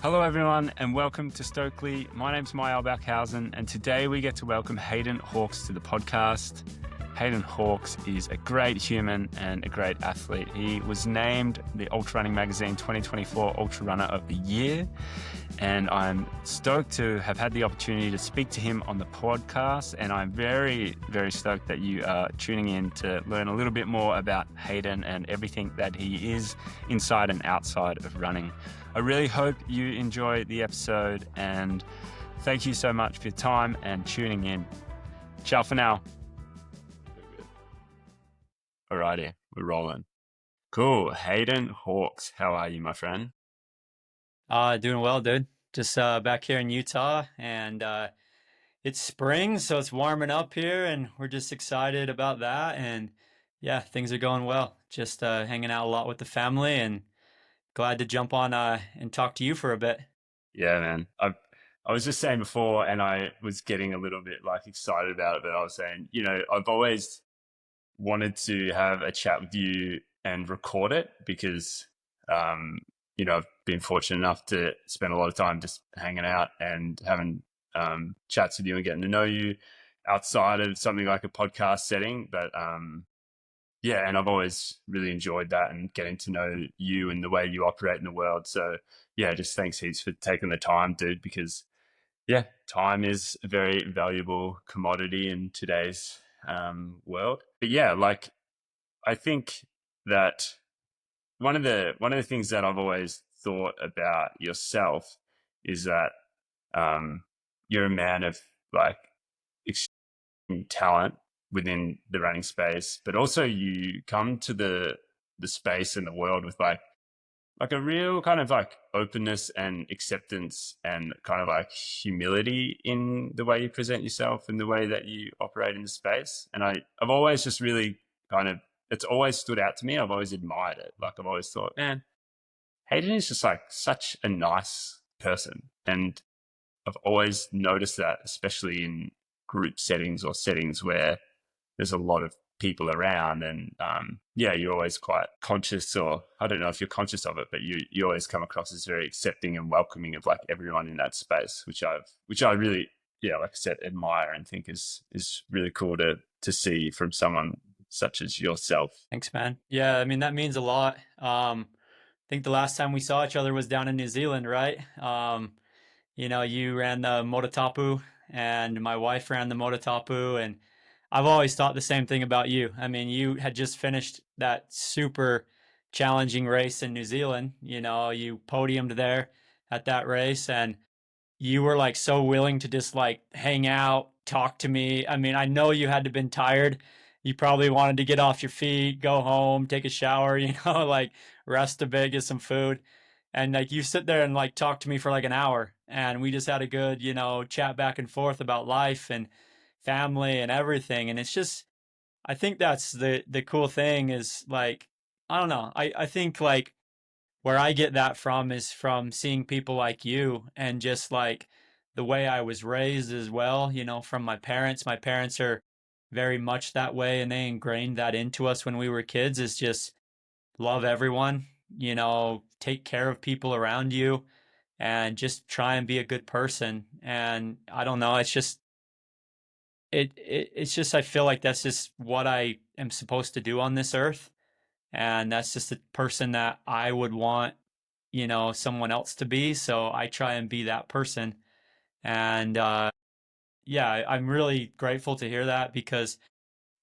Hello everyone and welcome to Stokely. My name's Myal Backhausen and today we get to welcome Hayden Hawks to the podcast. Hayden Hawks is a great human and a great athlete. He was named the Ultra Running Magazine 2024 Ultra Runner of the Year, and I'm stoked to have had the opportunity to speak to him on the podcast, and I'm very, very stoked that you are tuning in to learn a little bit more about Hayden and everything that he is inside and outside of running. I really hope you enjoy the episode, and thank you so much for your time and tuning in. Ciao for now. Alrighty, we're rolling. Cool. Hayden Hawks, how are you, my friend? Doing well, dude. Just back here in Utah, and it's spring, so it's warming up here, and we're just excited about that. And yeah, things are going well. Just hanging out a lot with the family, and glad to jump on and talk to you for a bit. Yeah, man. I was just saying before, and I was getting a little bit excited about it, but I was saying, I've always wanted to have a chat with you and record it because, I've been fortunate enough to spend a lot of time just hanging out and having chats with you and getting to know you outside of something like a podcast setting. But yeah, and I've always really enjoyed that and getting to know you and the way you operate in the world. So yeah, just thanks heaps for taking the time, dude, because yeah, time is a very valuable commodity in today's world. But yeah, I think that one of the things that I've always thought about yourself is that you're a man of extreme talent within the running space, but also you come to the space and the world with a real kind of openness and acceptance and kind of humility in the way you present yourself and the way that you operate in the space. And I've always just really it's always stood out to me. I've always admired it. I've always thought, man, Hayden is just such a nice person. And I've always noticed that, especially in group settings or settings where there's a lot of people around, and yeah, you're always quite conscious, or I don't know if you're conscious of it, but you always come across as very accepting and welcoming of everyone in that space, which I really, yeah, like I said, admire and think is really cool to see from someone such as yourself. Thanks, man. Yeah, I mean that means a lot. I think the last time we saw each other was down in New Zealand, right? You ran the Mototapu, and my wife ran the Mototapu, and I've always thought the same thing about you. I mean, you had just finished that super challenging race in New Zealand. You podiumed there at that race, and you were so willing to just hang out, talk to me. I mean, I know you had to been tired. You probably wanted to get off your feet, go home, take a shower, rest a bit, get some food. And you sit there and talk to me for an hour, and we just had a good, chat back and forth about life and family and everything. And it's just, I think that's the cool thing is I don't know. I think where I get that from is from seeing people like you, and just the way I was raised as well, from my parents. My parents are very much that way, and they ingrained that into us when we were kids, is just love everyone, take care of people around you, and just try and be a good person. And I don't know, it's just I feel like that's just what I am supposed to do on this earth, and that's just the person that I would want, someone else to be. So I try and be that person. And yeah, I'm really grateful to hear that, because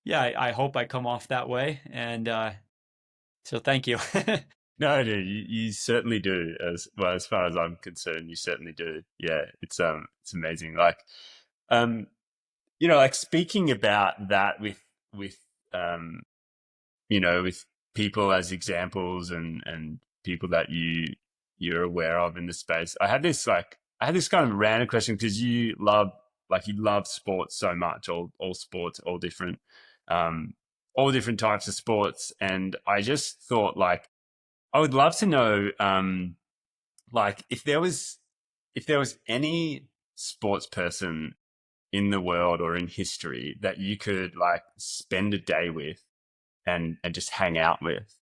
yeah, I hope I come off that way. And so thank you. No, dude, you certainly do. As well, as far as I'm concerned, you certainly do. Yeah, it's amazing. Um, speaking about that with um, with people as examples and people that you're aware of in the space. I had this kind of random question, because you love sports so much, all sports, all different types of sports, and I just thought I would love to know if there was any sports person in the world or in history that you could spend a day with and just hang out with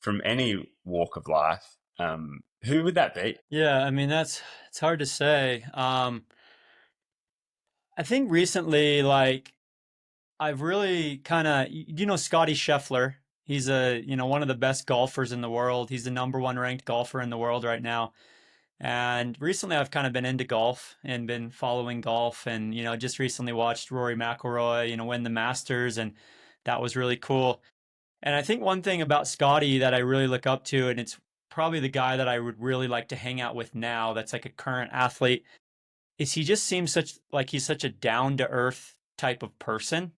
from any walk of life. Who would that be? Yeah, I mean it's hard to say. I think recently, like I've really kind of, you know, Scottie Scheffler. He's one of the best golfers in the world. He's the number one ranked golfer in the world right now. And recently, I've kind of been into golf and been following golf, and just recently watched Rory McIlroy, win the Masters, and that was really cool. And I think one thing about Scotty that I really look up to, and it's probably the guy that I would really like to hang out with now, that's like a current athlete, is he just seems he's such a down to earth type of person,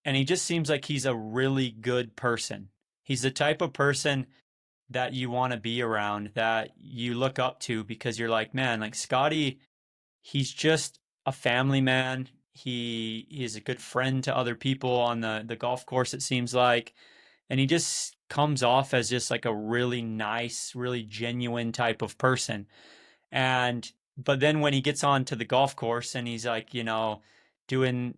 and he just seems like he's a really good person. He's the type of person that you want to be around, that you look up to, because you're like, man, like Scotty, he's just a family man. He is a good friend to other people on the golf course, it seems like. And he just comes off as just like a really nice, really genuine type of person. And but then when he gets onto the golf course and he's like, doing,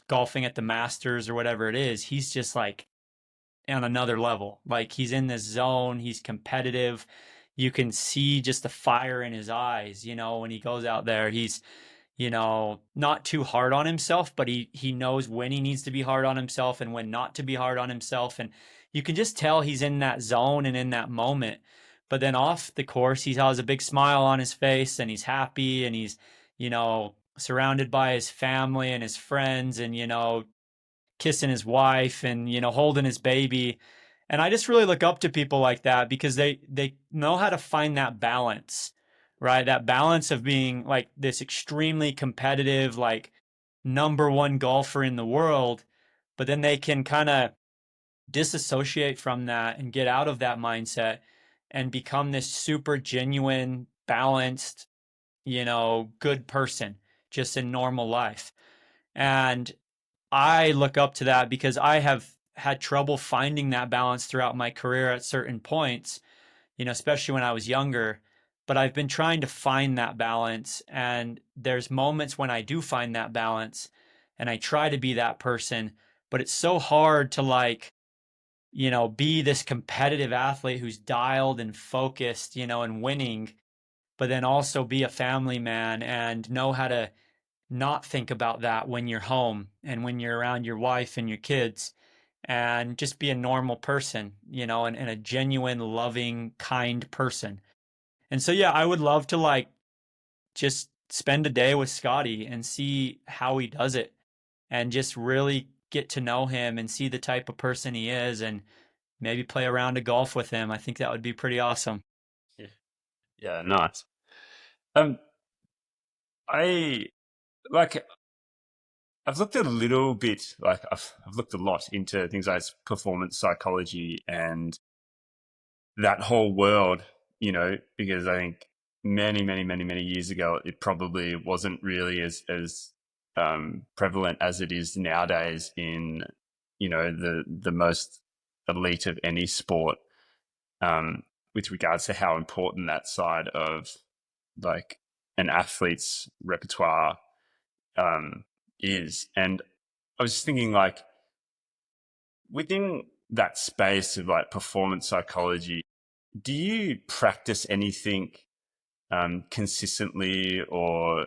golfing at the Masters or whatever it is, he's just like on another level. Like he's in this zone, he's competitive. You can see just the fire in his eyes, when he goes out there. He's, not too hard on himself, but he knows when he needs to be hard on himself and when not to be hard on himself. And you can just tell he's in that zone and in that moment. But then off the course, he has a big smile on his face and he's happy and he's, surrounded by his family and his friends and, kissing his wife and, holding his baby. And I just really look up to people like that because they know how to find that balance, right? That balance of being like this extremely competitive, like number one golfer in the world, but then they can kind of disassociate from that and get out of that mindset and become this super genuine, balanced, good person just in normal life. And I look up to that because I have had trouble finding that balance throughout my career at certain points, especially when I was younger. But I've been trying to find that balance. And there's moments when I do find that balance and I try to be that person. But it's so hard to be this competitive athlete who's dialed and focused, and winning, but then also be a family man and know how to not think about that when you're home and when you're around your wife and your kids, and just be a normal person, and a genuine, loving, kind person. And so, yeah, I would love to just spend a day with Scotty and see how he does it and just really get to know him and see the type of person he is and maybe play a round of golf with him. I think that would be pretty awesome. Yeah, yeah, nice. Um, I like. I've looked a little bit, like I've looked a lot into things like performance psychology and that whole world, because I think many, many, many, many years ago, it probably wasn't really as prevalent as it is nowadays in, the most elite of any sport, with regards to how important that side of like an athlete's repertoire is. And I was thinking, like, within that space of like performance psychology, do you practice anything consistently, or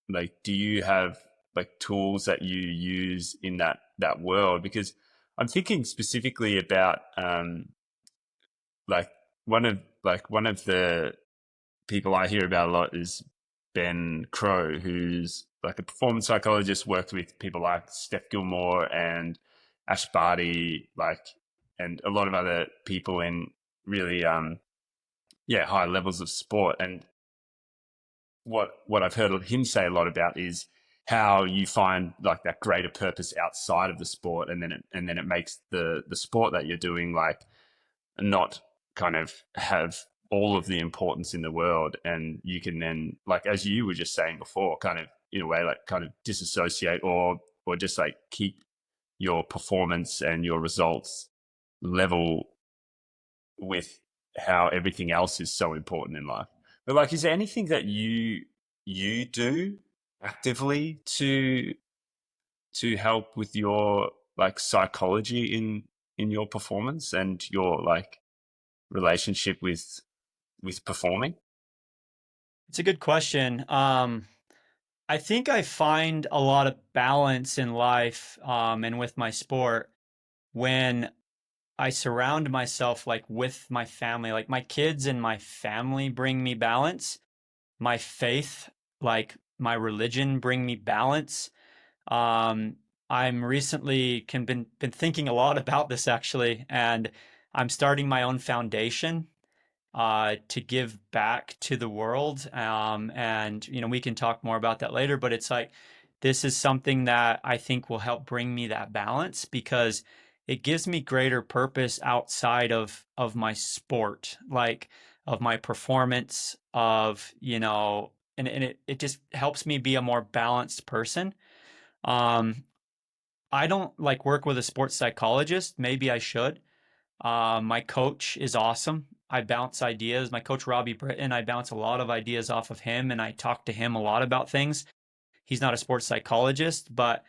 like do you have like tools that you use in that world? Because I'm thinking specifically about like one of the people I hear about a lot is Ben Crow, who's like a performance psychologist, worked with people like Steph Gilmore and Ash Barty, and a lot of other people in really, high levels of sport. And what I've heard him say a lot about is how you find like that greater purpose outside of the sport, and then it makes the sport that you're doing like not kind of have all of the importance in the world, and you can then, like as you were just saying before, kind of in a way like kind of disassociate, or just like keep your performance and your results level with how everything else is so important in life. But like, is there anything that you do actively to help with your like psychology in your performance and your like relationship with with performing? It's a good question. I think I find a lot of balance in life, and with my sport when I surround myself like with my family. Like my kids and my family bring me balance. My faith, like my religion, bring me balance. Um, I'm recently been thinking a lot about this actually, and I'm starting my own foundation to give back to the world. And we can talk more about that later. But it's like this is something that I think will help bring me that balance because it gives me greater purpose outside of my sport, like of my performance, and it just helps me be a more balanced person. Um, I don't like work with a sports psychologist. Maybe I should. My coach is awesome. I bounce ideas. My coach, Robbie Britton, I bounce a lot of ideas off of him and I talk to him a lot about things. He's not a sports psychologist, but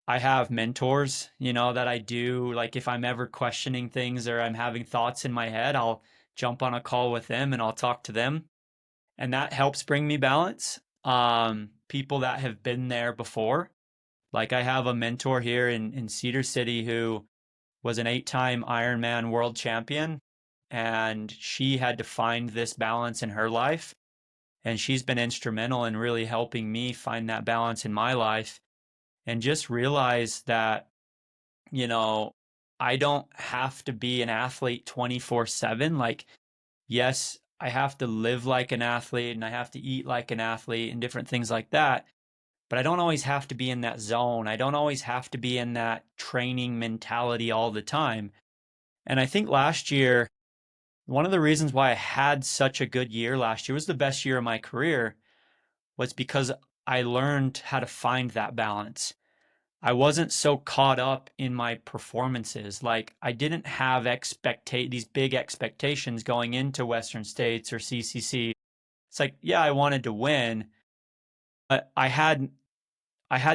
I have mentors, that I do. Like if I'm ever questioning things or I'm having thoughts in my head, I'll jump on a call with them and I'll talk to them. And that helps bring me balance. People that have been there before. Like I have a mentor here in Cedar City who was an 8-time Ironman world champion, and she had to find this balance in her life. And she's been instrumental in really helping me find that balance in my life and just realize that, you know, I don't have to be an athlete 24/7. Like, yes, I have to live like an athlete and I have to eat like an athlete and different things like that. But I don't always have to be in that zone. I don't always have to be in that training mentality all the time. And I think last year, one of the reasons why I had such a good year last year was the best year of my career was because I learned how to find that balance. I wasn't so caught up in my performances. Like I didn't have these big expectations going into Western States or CCC. It's like, yeah, I wanted to win, but I had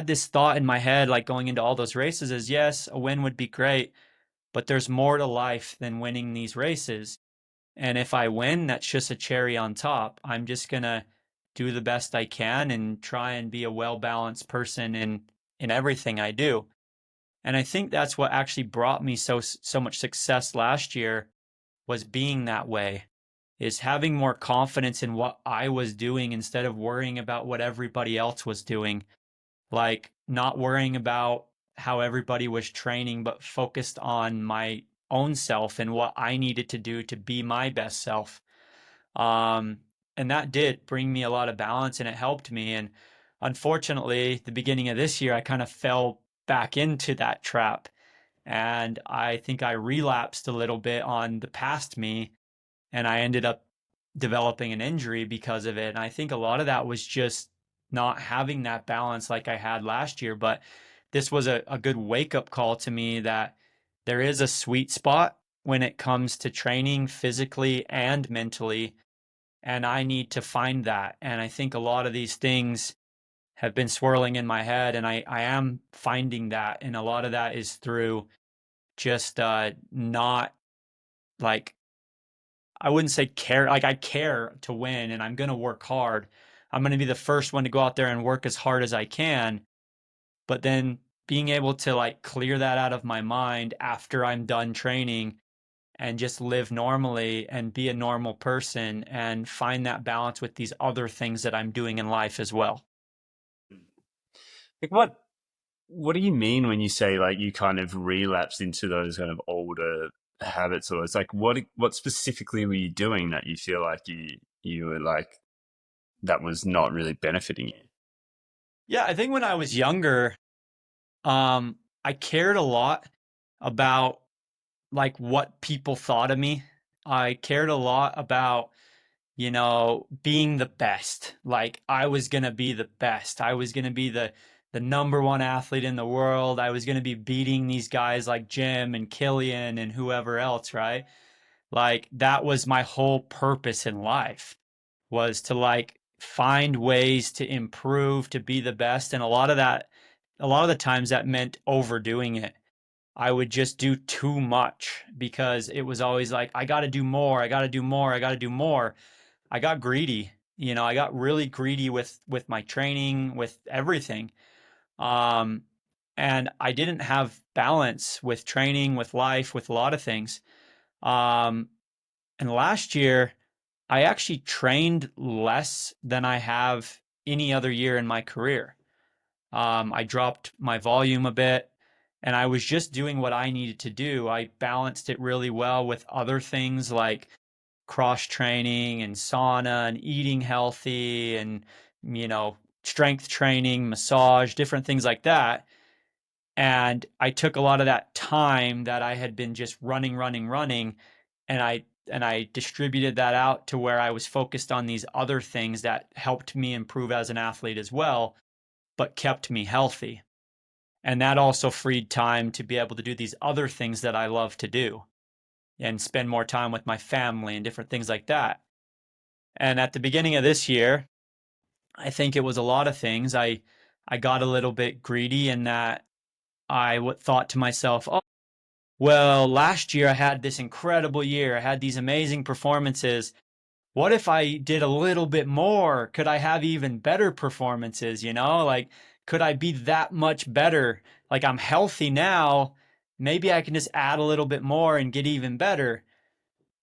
this thought in my head like going into all those races is yes, a win would be great, but there's more to life than winning these races. And if I win, that's just a cherry on top. I'm just gonna do the best I can and try and be a well-balanced person in everything I do. And I think that's what actually brought me so much success last year was being that way, is having more confidence in what I was doing instead of worrying about what everybody else was doing. Like not worrying about how everybody was training, but focused on my own self and what I needed to do to be my best self. Um, and that did bring me a lot of balance and it helped me. And unfortunately, the beginning of this year, I kind of fell back into that trap. And I think I relapsed a little bit on the past me and I ended up developing an injury because of it. And I think a lot of that was just not having that balance like I had last year. But this was a good wake up call to me that there is a sweet spot when it comes to training physically and mentally. And I need to find that. And I think a lot of these things have been swirling in my head, and I am finding that. And a lot of that is through just not like I wouldn't say care. Like I care to win and I'm going to work hard. I'm going to be the first one to go out there and work as hard as I can. But then being able to like clear that out of my mind after I'm done training and just live normally and be a normal person and find that balance with these other things that I'm doing in life as well. Like what do you mean when you say like you kind of relapsed into those kind of older habits, or it's like what specifically were you doing that you feel like you were like that was not really benefiting you? Yeah, I think when I was younger, I cared a lot about like what people thought of me. I cared a lot about, being the best. Like I was going to be the best. I was going to be the number one athlete in the world. I was going to be beating these guys like Jim and Killian and whoever else, right? Like that was my whole purpose in life was to like find ways to improve, to be the best. And a lot of the times that meant overdoing it. I would just do too much because it was always like, I got to do more. I got to do more. I got to do more. I got greedy. I got really greedy with my training, with everything. Um, and I didn't have balance with training, with life, with a lot of things. Um, and last year, I actually trained less than I have any other year in my career. I dropped my volume a bit and I was just doing what I needed to do. I balanced it really well with other things like cross training and sauna and eating healthy and, you know, strength training, massage, different things like that. And I took a lot of that time that I had been just running, and I distributed that out to where I was focused on these other things that helped me improve as an athlete as well, but kept me healthy. And that also freed time to be able to do these other things that I love to do and spend more time with my family and different things like that. And at the beginning of this year, I think it was a lot of things. I got a little bit greedy in that thought to myself, oh, well, last year I had this incredible year. I had these amazing performances. What if I did a little bit more? Could I have even better performances? Like, could I be that much better? Like, I'm healthy now. Maybe I can just add a little bit more and get even better.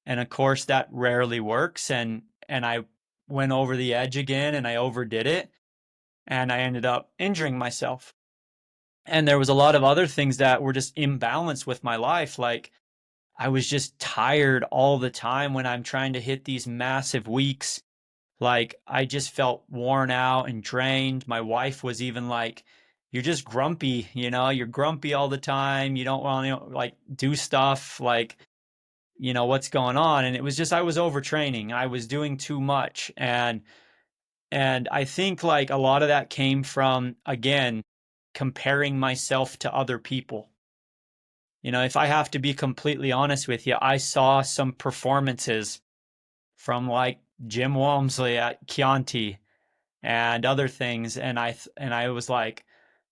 And of course, that rarely works. And I went over the edge again and I overdid it. And I ended up injuring myself. And there was a lot of other things that were just imbalanced with my life. Like, I was just tired all the time when I'm trying to hit these massive weeks. Like, I just felt worn out and drained. My wife was even like, you're just grumpy, you're grumpy all the time. You don't want to like do stuff like, what's going on? And it was just, I was overtraining. I was doing too much. And I think like a lot of that came from, again, comparing myself to other people. If I have to be completely honest with you, I saw some performances from like Jim Walmsley at Chianti and other things, and I was like,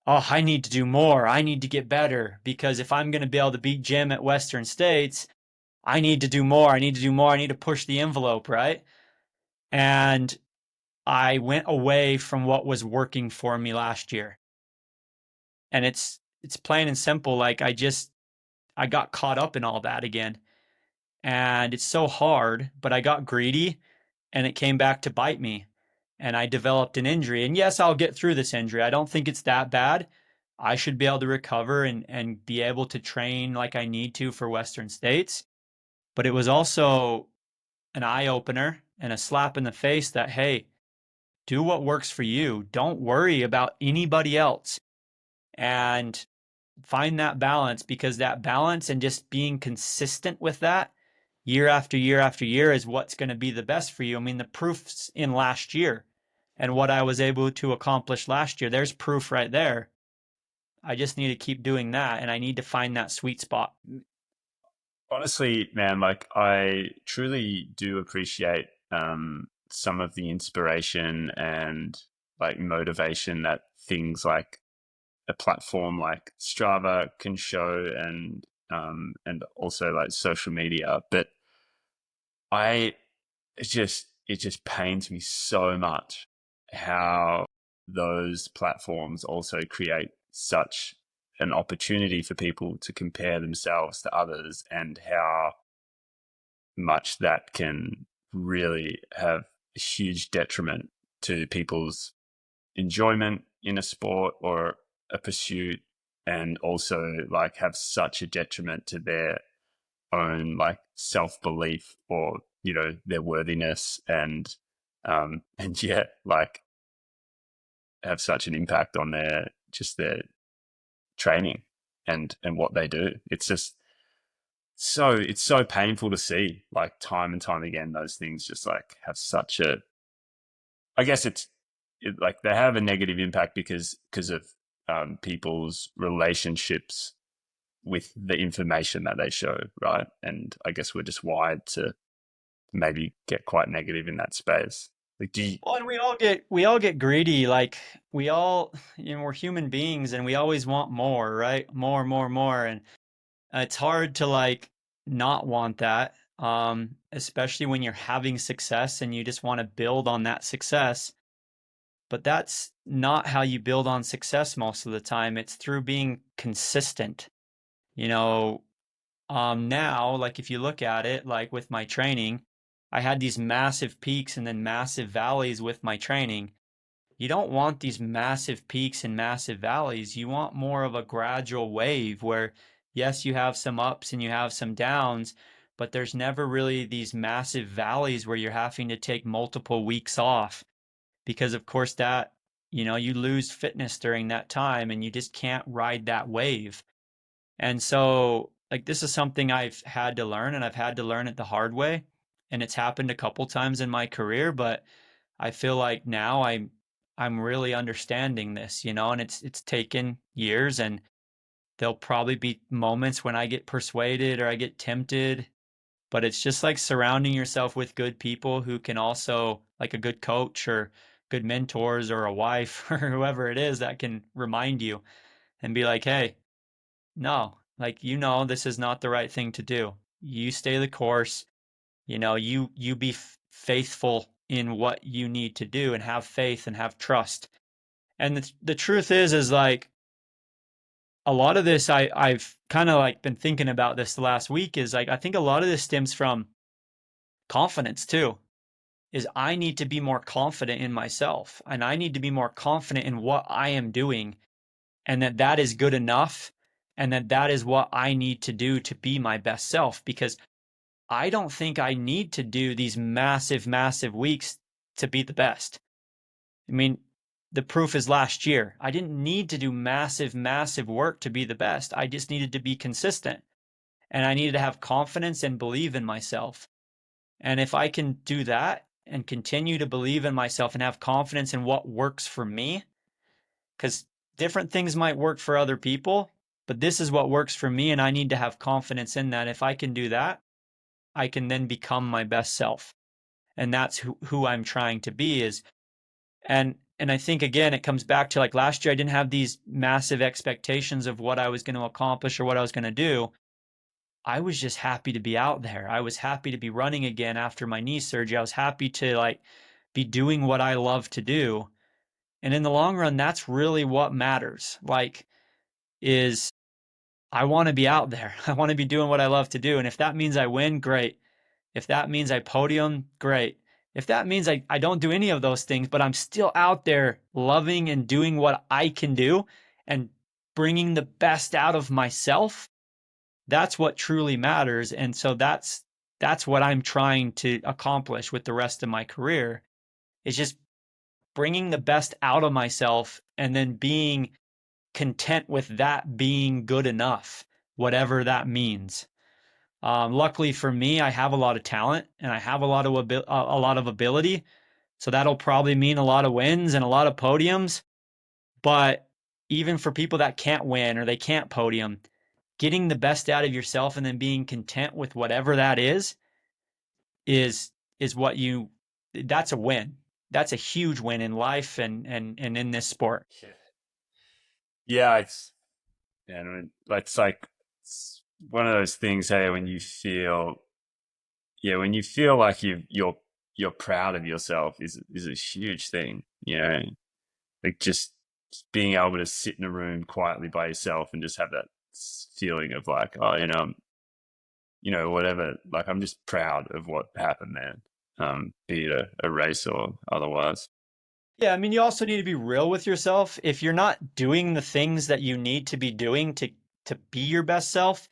oh, I need to do more. I need to get better because if I'm going to be able to beat Jim at Western States, I need to do more. I need to do more. I need to push the envelope, right? And I went away from what was working for me last year. And it's plain and simple. Like, I got caught up in all that again. And it's so hard, but I got greedy and it came back to bite me. And I developed an injury. And yes, I'll get through this injury. I don't think it's that bad. I should be able to recover and be able to train like I need to for Western States. But it was also an eye opener and a slap in the face that, hey, do what works for you. Don't worry about anybody else. And find that balance, because that balance and just being consistent with that year after year after year is what's going to be the best for you. I mean, the proof's in last year and what I was able to accomplish last year. There's proof right there. I just need to keep doing that, and I need to find that sweet spot. Honestly, man, like I truly do appreciate some of the inspiration and like motivation that things like a platform like Strava can show, and also like social media. But I it just pains me so much how those platforms also create such an opportunity for people to compare themselves to others, and how much that can really have a huge detriment to people's enjoyment in a sport or a pursuit, and also like have such a detriment to their own like self-belief, or their worthiness, and yet like have such an impact on their training and what they do. It's so painful to see, like time and time again, those things just like have such a, I guess like they have a negative impact because of people's relationships with the information that they show, right? And I guess we're just wired to maybe get quite negative in that space. Like, Well, and we all get greedy. Like, we all, we're human beings and we always want more, right? More, more, more. It's hard to like not want that, especially when you're having success and you just want to build on that success. But that's not how you build on success most of the time. It's through being consistent. You know, now, like if you look at it, like with my training, I had these massive peaks and then massive valleys with my training. You don't want these massive peaks and massive valleys. You want more of a gradual wave where, yes, you have some ups and you have some downs, but there's never really these massive valleys where you're having to take multiple weeks off because, of course, that, you lose fitness during that time and you just can't ride that wave. And so, like, this is something I've had to learn, and I've had to learn it the hard way. And it's happened a couple times in my career, but I feel like now I'm really understanding this, and it's taken years, and there'll probably be moments when I get persuaded or I get tempted, but it's just like surrounding yourself with good people who can also, like a good coach or good mentors or a wife or whoever it is that can remind you and be like, hey, no, like, this is not the right thing to do. You stay the course, you be faithful in what you need to do and have faith and have trust. And the truth is like a lot of this, I've kind of like been thinking about this the last week, is like I think a lot of this stems from confidence too. Is I need to be more confident in myself, and I need to be more confident in what I am doing, and that is good enough, and that is what I need to do to be my best self, because I don't think I need to do these massive, massive weeks to be the best. I mean, the proof is last year. I didn't need to do massive, massive work to be the best. I just needed to be consistent, and I needed to have confidence and believe in myself. And if I can do that and continue to believe in myself and have confidence in what works for me, because different things might work for other people, but this is what works for me, and I need to have confidence in that. If I can do that, I can then become my best self. And that's who I'm trying to be is, and I think again it comes back to like last year I didn't have these massive expectations of what I was going to accomplish or what I was going to do. I was just happy to be out there. I was happy to be running again after my knee surgery. I was happy to like be doing what I love to do. And in the long run, that's really what matters. Like, is I want to be out there. I want to be doing what I love to do. And if that means I win, great. If that means I podium, great. If that means I don't do any of those things, but I'm still out there loving and doing what I can do and bringing the best out of myself, that's what truly matters. And so that's what I'm trying to accomplish with the rest of my career, is just bringing the best out of myself and then being content with that being good enough, whatever that means. Luckily for me, I have a lot of talent and I have a lot of ability, so that'll probably mean a lot of wins and a lot of podiums. But even for people that can't win or they can't podium, getting the best out of yourself and then being content with whatever that is what you that's a win. That's a huge win in life and in this sport. Yeah, yeah, it's like it's one of those things. Hey, when you feel like you're proud of yourself is a huge thing. Like just being able to sit in a room quietly by yourself and just have that feeling of like, oh, whatever. Like I'm just proud of what happened there, be it a race or otherwise. Yeah, I mean, you also need to be real with yourself. If you're not doing the things that you need to be doing to be your best self,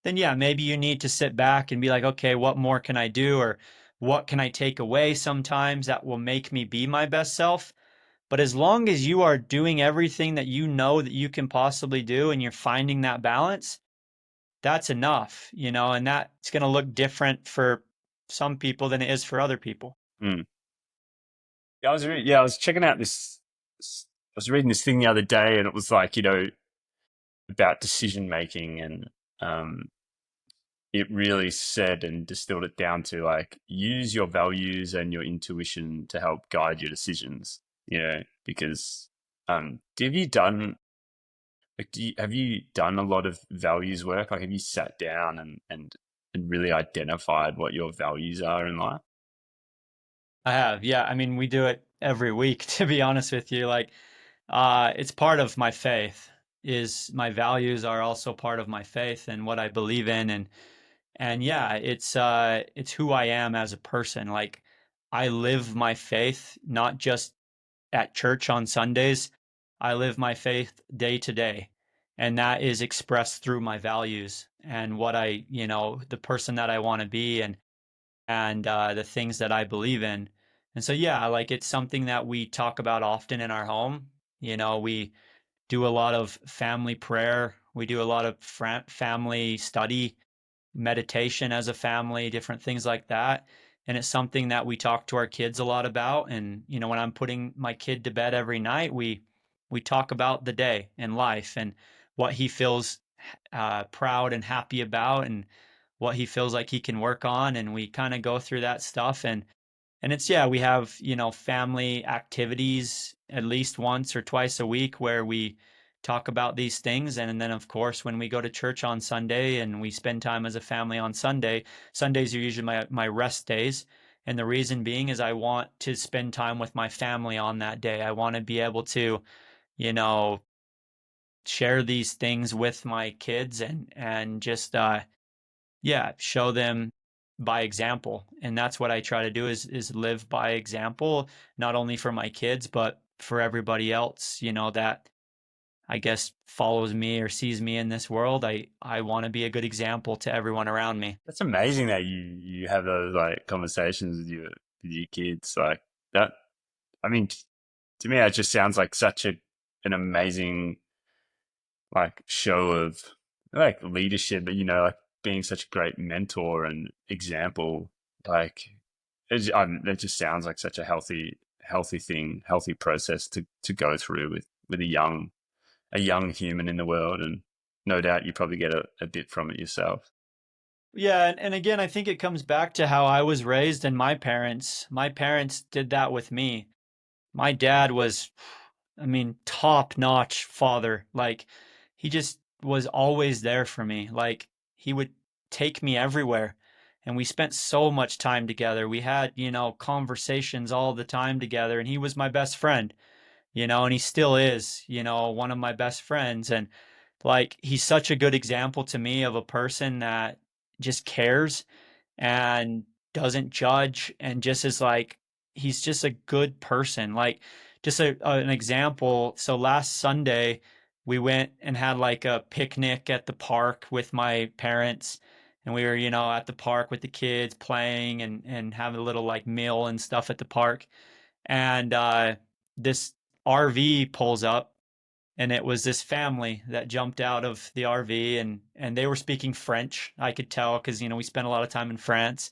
then yeah, maybe you need to sit back and be like, okay, what more can I do, or what can I take away sometimes that will make me be my best self? But as long as you are doing everything that you know that you can possibly do and you're finding that balance, that's enough, and that's going to look different for some people than it is for other people. Mm. I was checking out I was reading this thing the other day, and it was like about decision making, and um, it really said and distilled it down to like use your values and your intuition to help guide your decisions. Because have you done Like, have you done a lot of values work? Like, have you sat down and really identified what your values are in life? I have, yeah. I mean, we do it every week, to be honest with you. Like, it's part of my faith. Is my values are also part of my faith and what I believe in, and yeah, it's who I am as a person. Like, I live my faith not just at church on Sundays. I live my faith day to day, and that is expressed through my values and what the person that I want to be, and the things that I believe in. And so, yeah, like it's something that we talk about often in our home. We do a lot of family prayer. We do a lot of family study, meditation as a family, different things like that. And it's something that we talk to our kids a lot about. And, when I'm putting my kid to bed every night, we talk about the day and life and what he feels proud and happy about, and what he feels like he can work on. And we kind of go through that stuff. And it's, yeah, we have, family activities at least once or twice a week where we talk about these things. And then, of course, when we go to church on Sunday and we spend time as a family on Sunday, Sundays are usually my rest days. And the reason being is I want to spend time with my family on that day. I want to be able to, you know, share these things with my kids, and just yeah, show them by example. And that's what I try to do is live by example, not only for my kids, but for everybody else, that I guess follows me or sees me in this world. I want to be a good example to everyone around me. That's amazing that you have those like conversations with your kids like that. I mean, to me, it just sounds like such an amazing like show of like leadership, but like being such a great mentor and example. Like it just sounds like such a healthy thing, healthy process to go through with a young human in the world, and no doubt you probably get a bit from it yourself. Yeah, and again, I think it comes back to how I was raised and my parents. My parents did that with me. My dad was, I mean, top-notch father. Like, he just was always there for me. Like, he would take me everywhere, and we spent so much time together. We had, conversations all the time together, and he was my best friend, and he still is, one of my best friends. And like, he's such a good example to me of a person that just cares and doesn't judge, and just is like, he's just a good person. Like, just an example. So last Sunday, we went and had like a picnic at the park with my parents, and we were, at the park with the kids playing and having a little like meal and stuff at the park. And this RV pulls up, and it was this family that jumped out of the RV, and they were speaking French. I could tell because we spent a lot of time in France,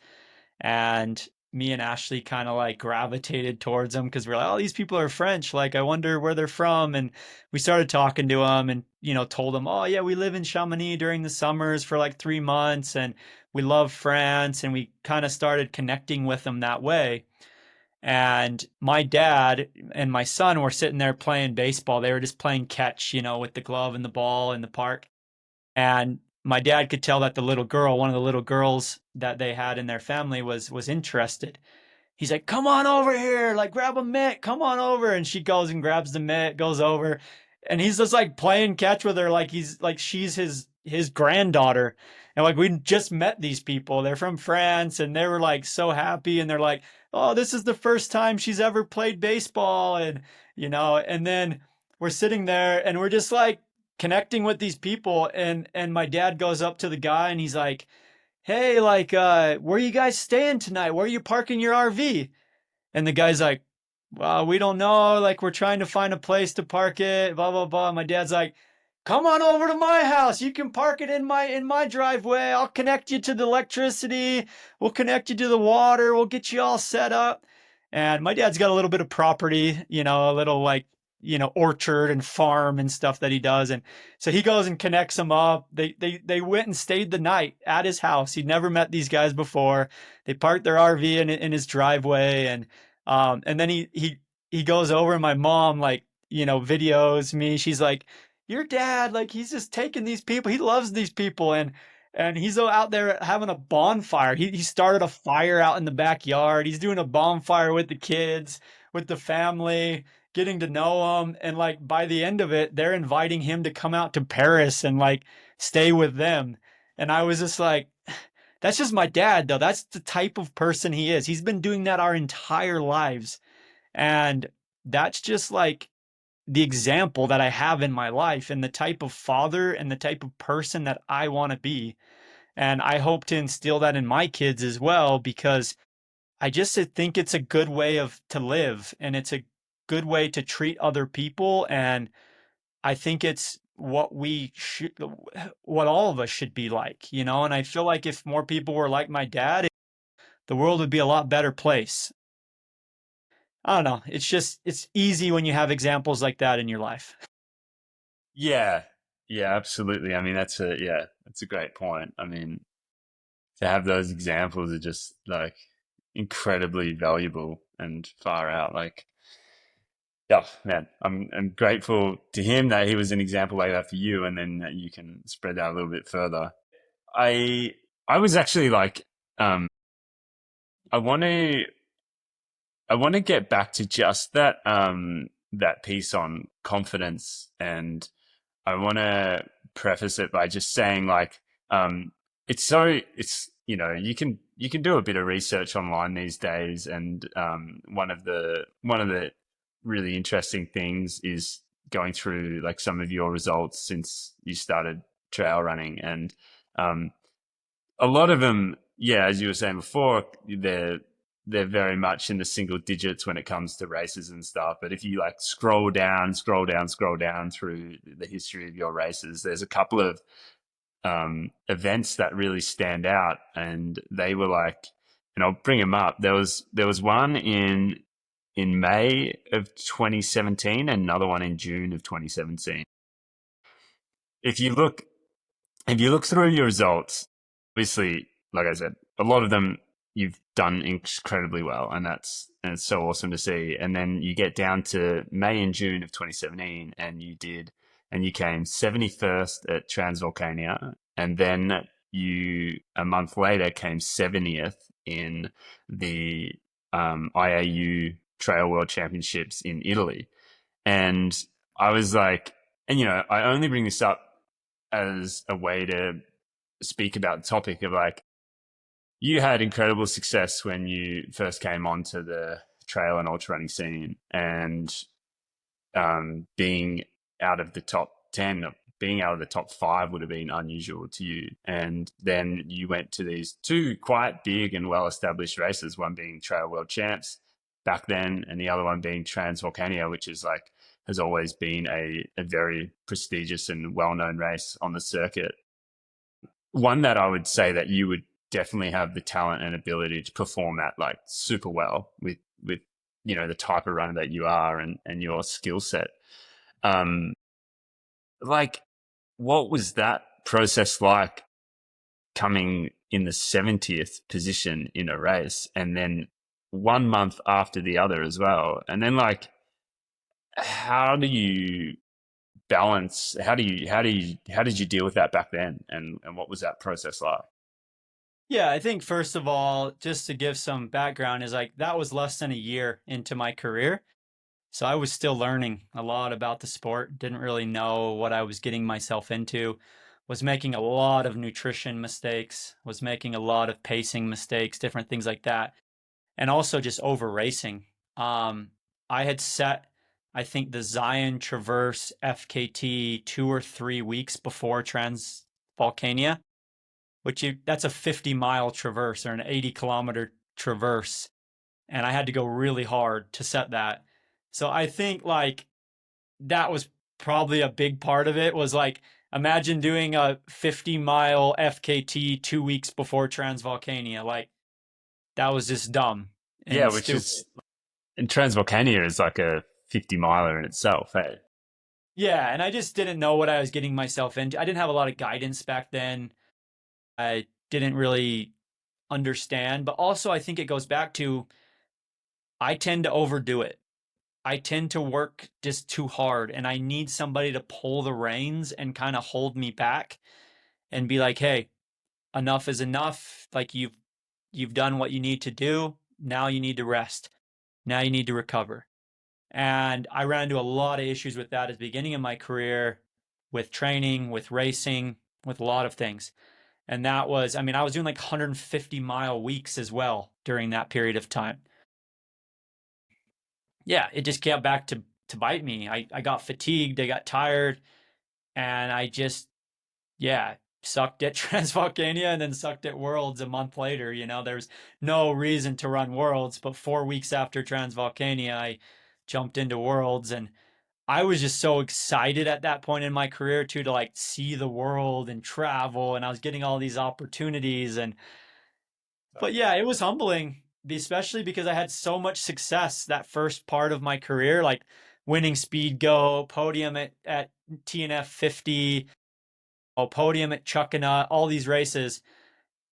and me and Ashley kind of like gravitated towards them because we're like, oh, these people are French. Like, I wonder where they're from. And we started talking to them, and told them, oh yeah, we live in Chamonix during the summers for like 3 months, and we love France, and we kind of started connecting with them that way. And my dad and my son were sitting there playing baseball. They were just playing catch, with the glove and the ball in the park. And my dad could tell that the little girl, one of the little girls that they had in their family, was interested. He's like, come on over here, like grab a mitt, come on over. And she goes and grabs the mitt, goes over, and he's just like playing catch with her, like he's like she's his granddaughter. And like, we just met these people. They're from France, and they were like so happy, and they're like, oh, this is the first time she's ever played baseball. And and then we're sitting there and we're just like connecting with these people, and my dad goes up to the guy and he's like, hey, like, where are you guys staying tonight? Where are you parking your RV? And the guy's like, well, we don't know. Like, we're trying to find a place to park it, blah, blah, blah. My dad's like, come on over to my house. You can park it in my driveway. I'll connect you to the electricity. We'll connect you to the water. We'll get you all set up. And my dad's got a little bit of property, a little like, orchard and farm and stuff that he does. And so he goes and connects them up. They went and stayed the night at his house. He'd never met these guys before. They parked their RV in his driveway, and then he goes over, and my mom like, videos me. She's like, your dad, like he's just taking these people. He loves these people, and he's out there having a bonfire. He started a fire out in the backyard. He's doing a bonfire with the kids, with the family, getting to know them, and like by the end of it, they're inviting him to come out to Paris and like stay with them. And I was just like, that's just my dad, though. That's the type of person he is. He's been doing that our entire lives. And that's just like the example that I have in my life and the type of father and the type of person that I want to be. And I hope to instill that in my kids as well, because I just think it's a good way of to live, and it's a good way to treat other people. And I think it's what we should, what all of us should be like, you know? And I feel like if more people were like my dad, the world would be a lot better place. I don't know. It's just, it's easy when you have examples like that in your life. Yeah, yeah, absolutely. I mean, that's a great point. I mean, to have those examples are just like incredibly valuable and far out. Like, yeah, man, I'm grateful to him that he was an example like that for you, and then that you can spread that a little bit further. I I was actually like, um, I want to I want to get back to just that piece on confidence, and I want to preface it by just saying like, it's you can do a bit of research online these days, and one of the really interesting things is going through like some of your results since you started trail running, and um, a lot of them, yeah, as you were saying before, they're very much in the single digits when it comes to races and stuff. But if you like scroll down through the history of your races, there's a couple of events that really stand out, and they were like, and I'll bring them up. There was one in May of 2017, and another one in June of 2017. If you look if you look through your results, obviously, like I said, a lot of them you've done incredibly well, and it's so awesome to see. And then you get down to May and June of 2017, and you came 71st at Transvolcania, and then you a month later came 70th in the IAU Trail World Championships in Italy. And I was like, and I only bring this up as a way to speak about the topic of like, you had incredible success when you first came onto the trail and ultra running scene, and being out of the top 10, being out of the top 5 would have been unusual to you. And then you went to these two quite big and well established races, one being Trail World Champs back then, and the other one being Transvolcania, which is like, has always been a very prestigious and well known race on the circuit. One that I would say that you would definitely have the talent and ability to perform at like super well with the type of runner that you are, and your skill set. Um, like, what was that process like, coming in the 70th position in a race, and then 1 month after the other as well? And then like, how do you balance? How did you deal with that back then? And what was that process like? Yeah, I think first of all, just to give some background, is like that was less than a year into my career. So I was still learning a lot about the sport, didn't really know what I was getting myself into, was making a lot of nutrition mistakes, was making a lot of pacing mistakes, different things like that, and also just over racing. Um, I had set, I think, the Zion Traverse FKT 2 or 3 weeks before Transvolcania, that's a 50-mile traverse or an 80-kilometer traverse, and I had to go really hard to set that. So I think like that was probably a big part of it, was like, imagine doing a 50-mile FKT 2 weeks before Transvolcania. Like that was just dumb Yeah, and which stupid. is, and Transvolcania is like a 50 miler in itself. Hey, Yeah, and I just didn't know what I was getting myself into. I didn't have a lot of guidance back then. I didn't really understand, but also I think it goes back to I tend to overdo it. I tend to work just too hard, and I need somebody to pull the reins and kind of hold me back and be like, "Hey, enough is enough. Like you've done what you need to do. Now you need to rest. Now you need to recover." And I ran into a lot of issues with that at the beginning of my career, with training, with racing, with a lot of things. And that was, I mean, I was doing like 150-mile weeks as well during that period of time. Yeah, it just came back to bite me. I got fatigued, I got tired, and I just, yeah, sucked at Transvolcania and then sucked at Worlds a month later. There's no reason to run Worlds, but 4 weeks after Transvolcania, I jumped into Worlds, and I was just so excited at that point in my career too, to like see the world and travel, and I was getting all these opportunities. But yeah, it was humbling, especially because I had so much success that first part of my career, like winning Speed Go, podium at TNF 50, podium at Chuckanut, all these races.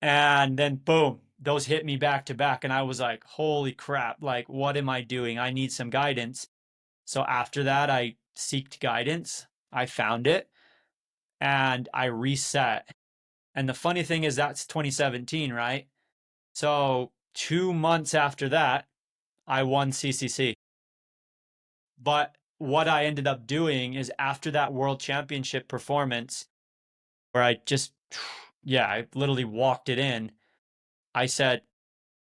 And then boom, those hit me back to back. And I was like, holy crap, like, what am I doing? I need some guidance. So after that, I seeked guidance. I found it and I reset. And the funny thing is, that's 2017, right? So 2 months after that, I won CCC. But what I ended up doing is, after that world championship performance, where I just, yeah, I literally walked it in, I said,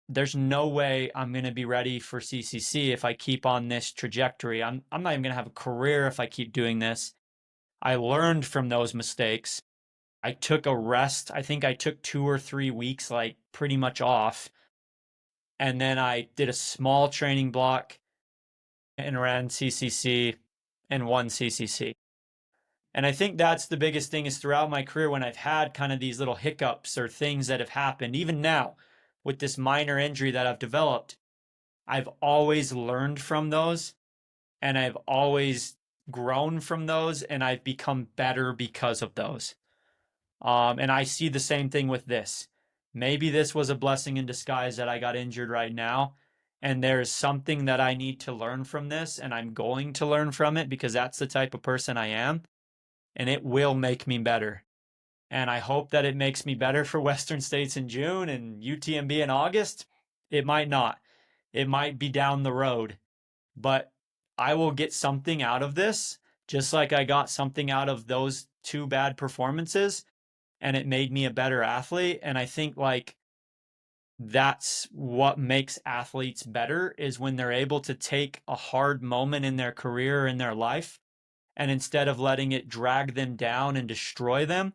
there's no way I'm going to be ready for CCC if I keep on this trajectory. I'm not even going to have a career if I keep doing this. I learned from those mistakes. I took a rest. I think I took 2 or 3 weeks, like pretty much off. And then I did a small training block and ran CCC and won CCC. And I think that's the biggest thing, is throughout my career, when I've had kind of these little hiccups or things that have happened, even now with this minor injury that I've developed, I've always learned from those, and I've always grown from those, and I've become better because of those. And I see the same thing with this. Maybe this was a blessing in disguise that I got injured right now, and there's something that I need to learn from this, and I'm going to learn from it because that's the type of person I am, and it will make me better. And I hope that it makes me better for Western States in June and UTMB in August. It might not. It might be down the road, but I will get something out of this, just like I got something out of those two bad performances, and it made me a better athlete. And I think like that's what makes athletes better, is when they're able to take a hard moment in their career, in their life, and instead of letting it drag them down and destroy them,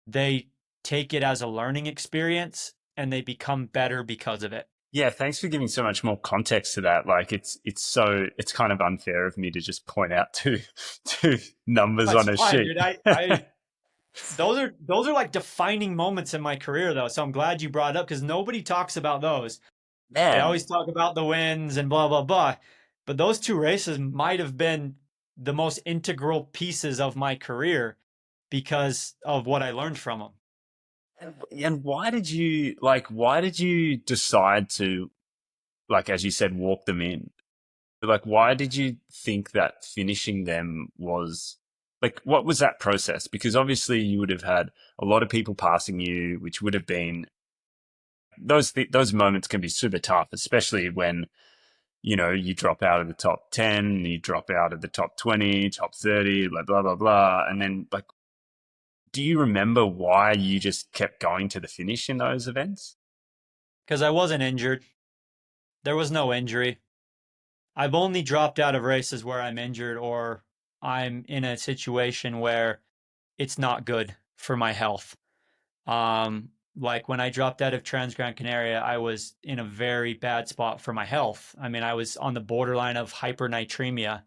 they take it as a learning experience and they become better because of it. Yeah, thanks for giving so much more context to that. Like it's kind of unfair of me to just point out two numbers That's on a fine, sheet. dude. I those are like defining moments in my career though. So I'm glad you brought it up, because nobody talks about those. They Man, always talk about the wins and blah blah blah. But those two races might have been the most integral pieces of my career because of what I learned from them. and why did you decide to, like, as you said, walk them in? Like, why did you think that finishing them was, like, what was that process? Because obviously you would have had a lot of people passing you, which would have been those moments can be super tough, especially when you drop out of the top 10, you drop out of the top 20, top 30, like blah blah blah, and then like, do you remember why you just kept going to the finish in those events? Because I wasn't injured. There was no injury. I've only dropped out of races where I'm injured or I'm in a situation where it's not good for my health. Like when I dropped out of Trans Gran Canaria, I was in a very bad spot for my health. I mean, I was on the borderline of hypernatremia,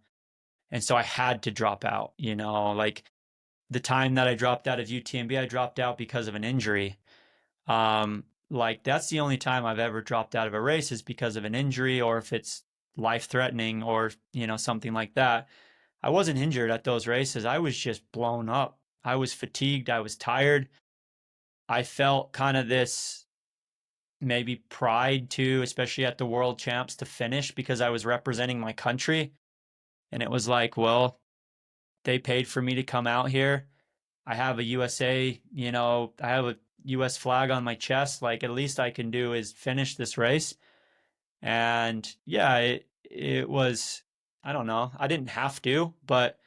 and so I had to drop out. Like the time that I dropped out of UTMB, I dropped out because of an injury. Like that's the only time I've ever dropped out of a race, is because of an injury, or if it's life threatening or, something like that. I wasn't injured at those races. I was just blown up. I was fatigued. I was tired. I felt kind of this maybe pride too, especially at the world champs, to finish because I was representing my country. And it was like, well, they paid for me to come out here. I have a USA, I have a US flag on my chest. Like, at least I can do is finish this race. And yeah, it was, I don't know, I didn't have to, but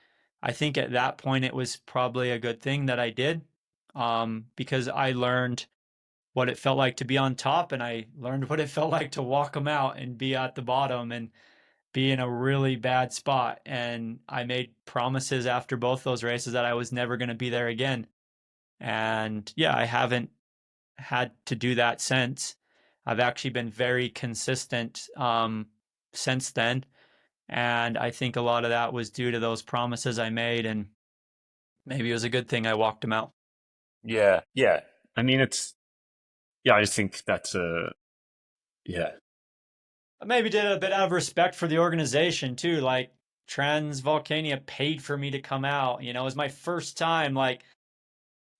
I think at that point it was probably a good thing that I did, because I learned what it felt like to be on top, and I learned what it felt like to walk them out and be at the bottom and be in a really bad spot. And I made promises after both those races that I was never going to be there again. And yeah, I haven't had to do that since. I've actually been very consistent since then. And I think a lot of that was due to those promises I made. And maybe it was a good thing I walked them out. Yeah, yeah. I mean, I just think that's yeah, I maybe did a bit out of respect for the organization too. Like, Transvolcania paid for me to come out. It was my first time like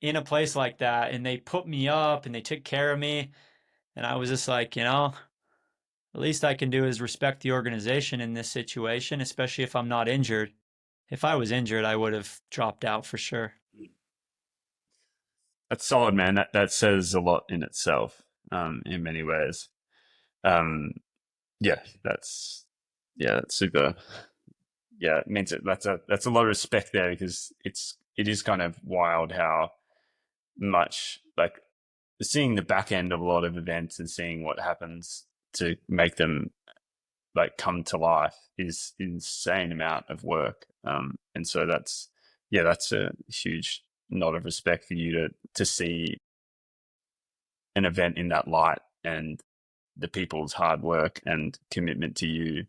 in a place like that, and they put me up and they took care of me. And I was just like, the least I can do is respect the organization in this situation, especially if I'm not injured. If I was injured, I would have dropped out for sure. that's solid, man. That says a lot in itself, in many ways. Um, yeah, that's super. Yeah, it means that's a lot of respect there, because it is kind of wild how much, like, seeing the back end of a lot of events and seeing what happens to make them like come to life is insane amount of work. And so that's a huge nod of respect for you to see an event in that light, and the people's hard work and commitment to you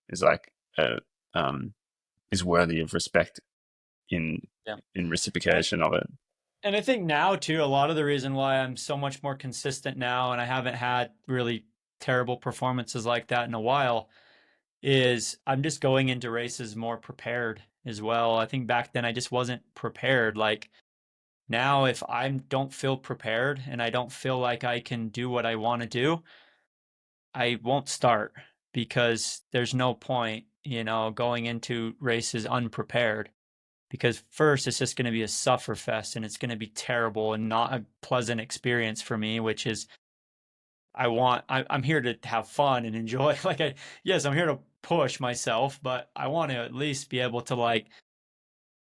is like is worthy of respect in Yeah. reciprocation of it. And I think now too, a lot of the reason why I'm so much more consistent now and I haven't had really terrible performances like that in a while is I'm just going into races more prepared as well. I think back then I just wasn't prepared. Like, now if I don't feel prepared and I don't feel like I can do what I want to do, I won't start, because there's no point, going into races unprepared, because first it's just going to be a suffer fest and it's going to be terrible and not a pleasant experience for me, which is I'm here to have fun and enjoy. Like, yes, I'm here to push myself, but I want to at least be able to like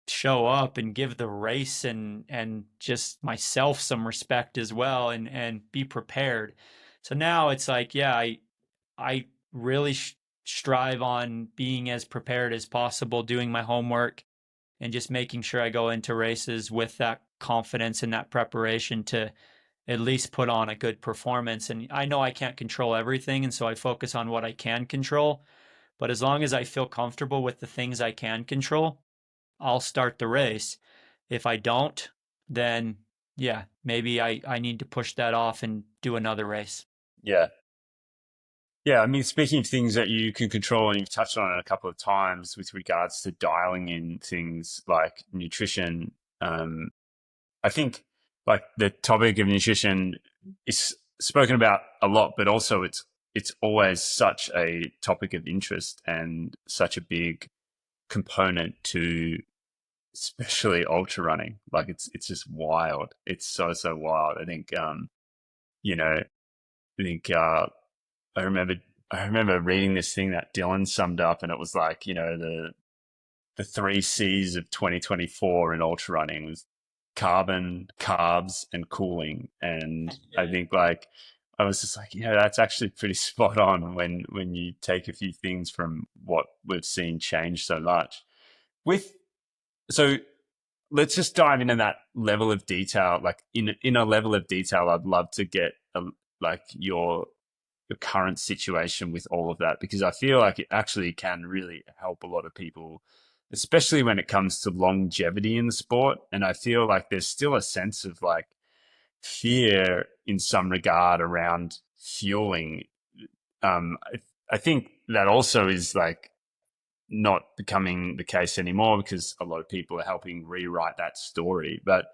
show up and give the race and just myself some respect as well, and be prepared. So now it's like, yeah, I really strive on being as prepared as possible, doing my homework, and just making sure I go into races with that confidence and that preparation to at least put on a good performance. And I know I can't control everything, and so I focus on what I can control. But as long as I feel comfortable with the things I can control, I'll start the race. If I don't, then yeah, maybe I need to push that off and do another race. Yeah. Yeah, I mean, speaking of things that you can control, and you've touched on it a couple of times with regards to dialing in things like nutrition, I think like the topic of nutrition is spoken about a lot, but also it's always such a topic of interest and such a big component to especially ultra running. Like, it's just wild. It's so wild. I think you know, I think I remember I remember reading this thing that Dylan summed up, and it was like, the three C's of 2024 in ultra running was carbon, carbs, and cooling. And I think like I was just like, that's actually pretty spot on when you take a few things from what we've seen change so much. With so let's just dive into that level of detail. Like, in a level of detail, I'd love to get like your current situation with all of that, because I feel like it actually can really help a lot of people, especially when it comes to longevity in the sport. And I feel like there's still a sense of like fear in some regard around fueling. I think that also is like not becoming the case anymore, because a lot of people are helping rewrite that story. But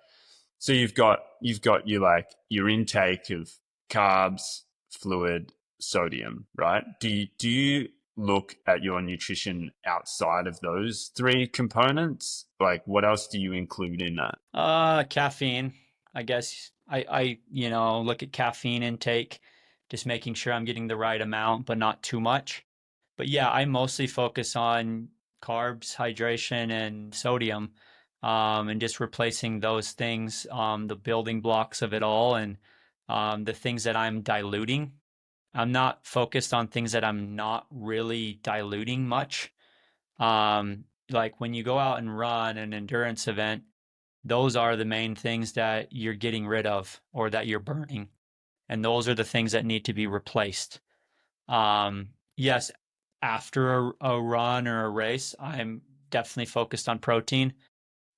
so you've got your like your intake of carbs, fluid, sodium, right? Do you look at your nutrition outside of those three components? Like, what else do you include in that? Caffeine. I guess I look at caffeine intake, just making sure I'm getting the right amount, but not too much. But yeah, I mostly focus on carbs, hydration, and sodium, and just replacing those things, the building blocks of it all, and the things that I'm diluting. I'm not focused on things that I'm not really diluting much. Like when you go out and run an endurance event, those are the main things that you're getting rid of or that you're burning. And those are the things that need to be replaced. Yes, after a run or a race, I'm definitely focused on protein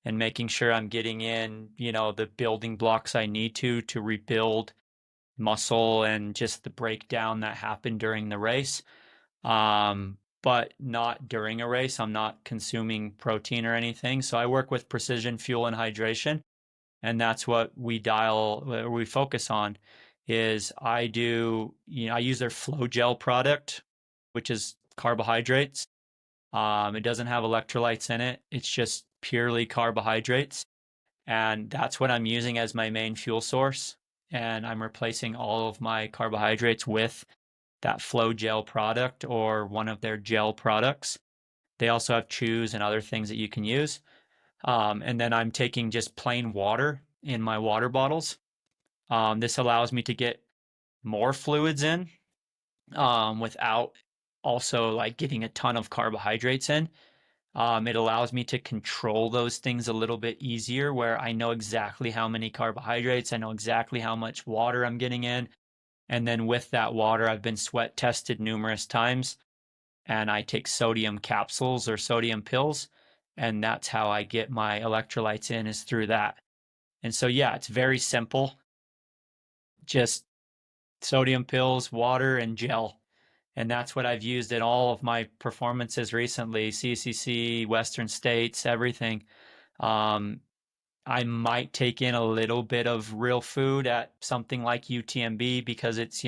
and making sure I'm getting in, the building blocks I need to rebuild muscle and just the breakdown that happened during the race. But not during a race. I'm not consuming protein or anything. So I work with precision fuel and hydration, and that's what we focus on. Is I use their Flow Gel product, which is carbohydrates. It doesn't have electrolytes in it. It's just purely carbohydrates. And that's what I'm using as my main fuel source. And I'm replacing all of my carbohydrates with that Flow Gel product or one of their gel products. They also have chews and other things that you can use. And then I'm taking just plain water in my water bottles. This allows me to get more fluids in without also like getting a ton of carbohydrates in. It allows me to control those things a little bit easier where I know exactly how many carbohydrates, I know exactly how much water I'm getting in. And then with that water, I've been sweat tested numerous times and I take sodium capsules or sodium pills. And that's how I get my electrolytes in is through that. And so, yeah, it's very simple. Just sodium pills, water, and gel. And that's what I've used in all of my performances recently, CCC, Western States, everything. Um, I might take in a little bit of real food at something like UTMB because it's,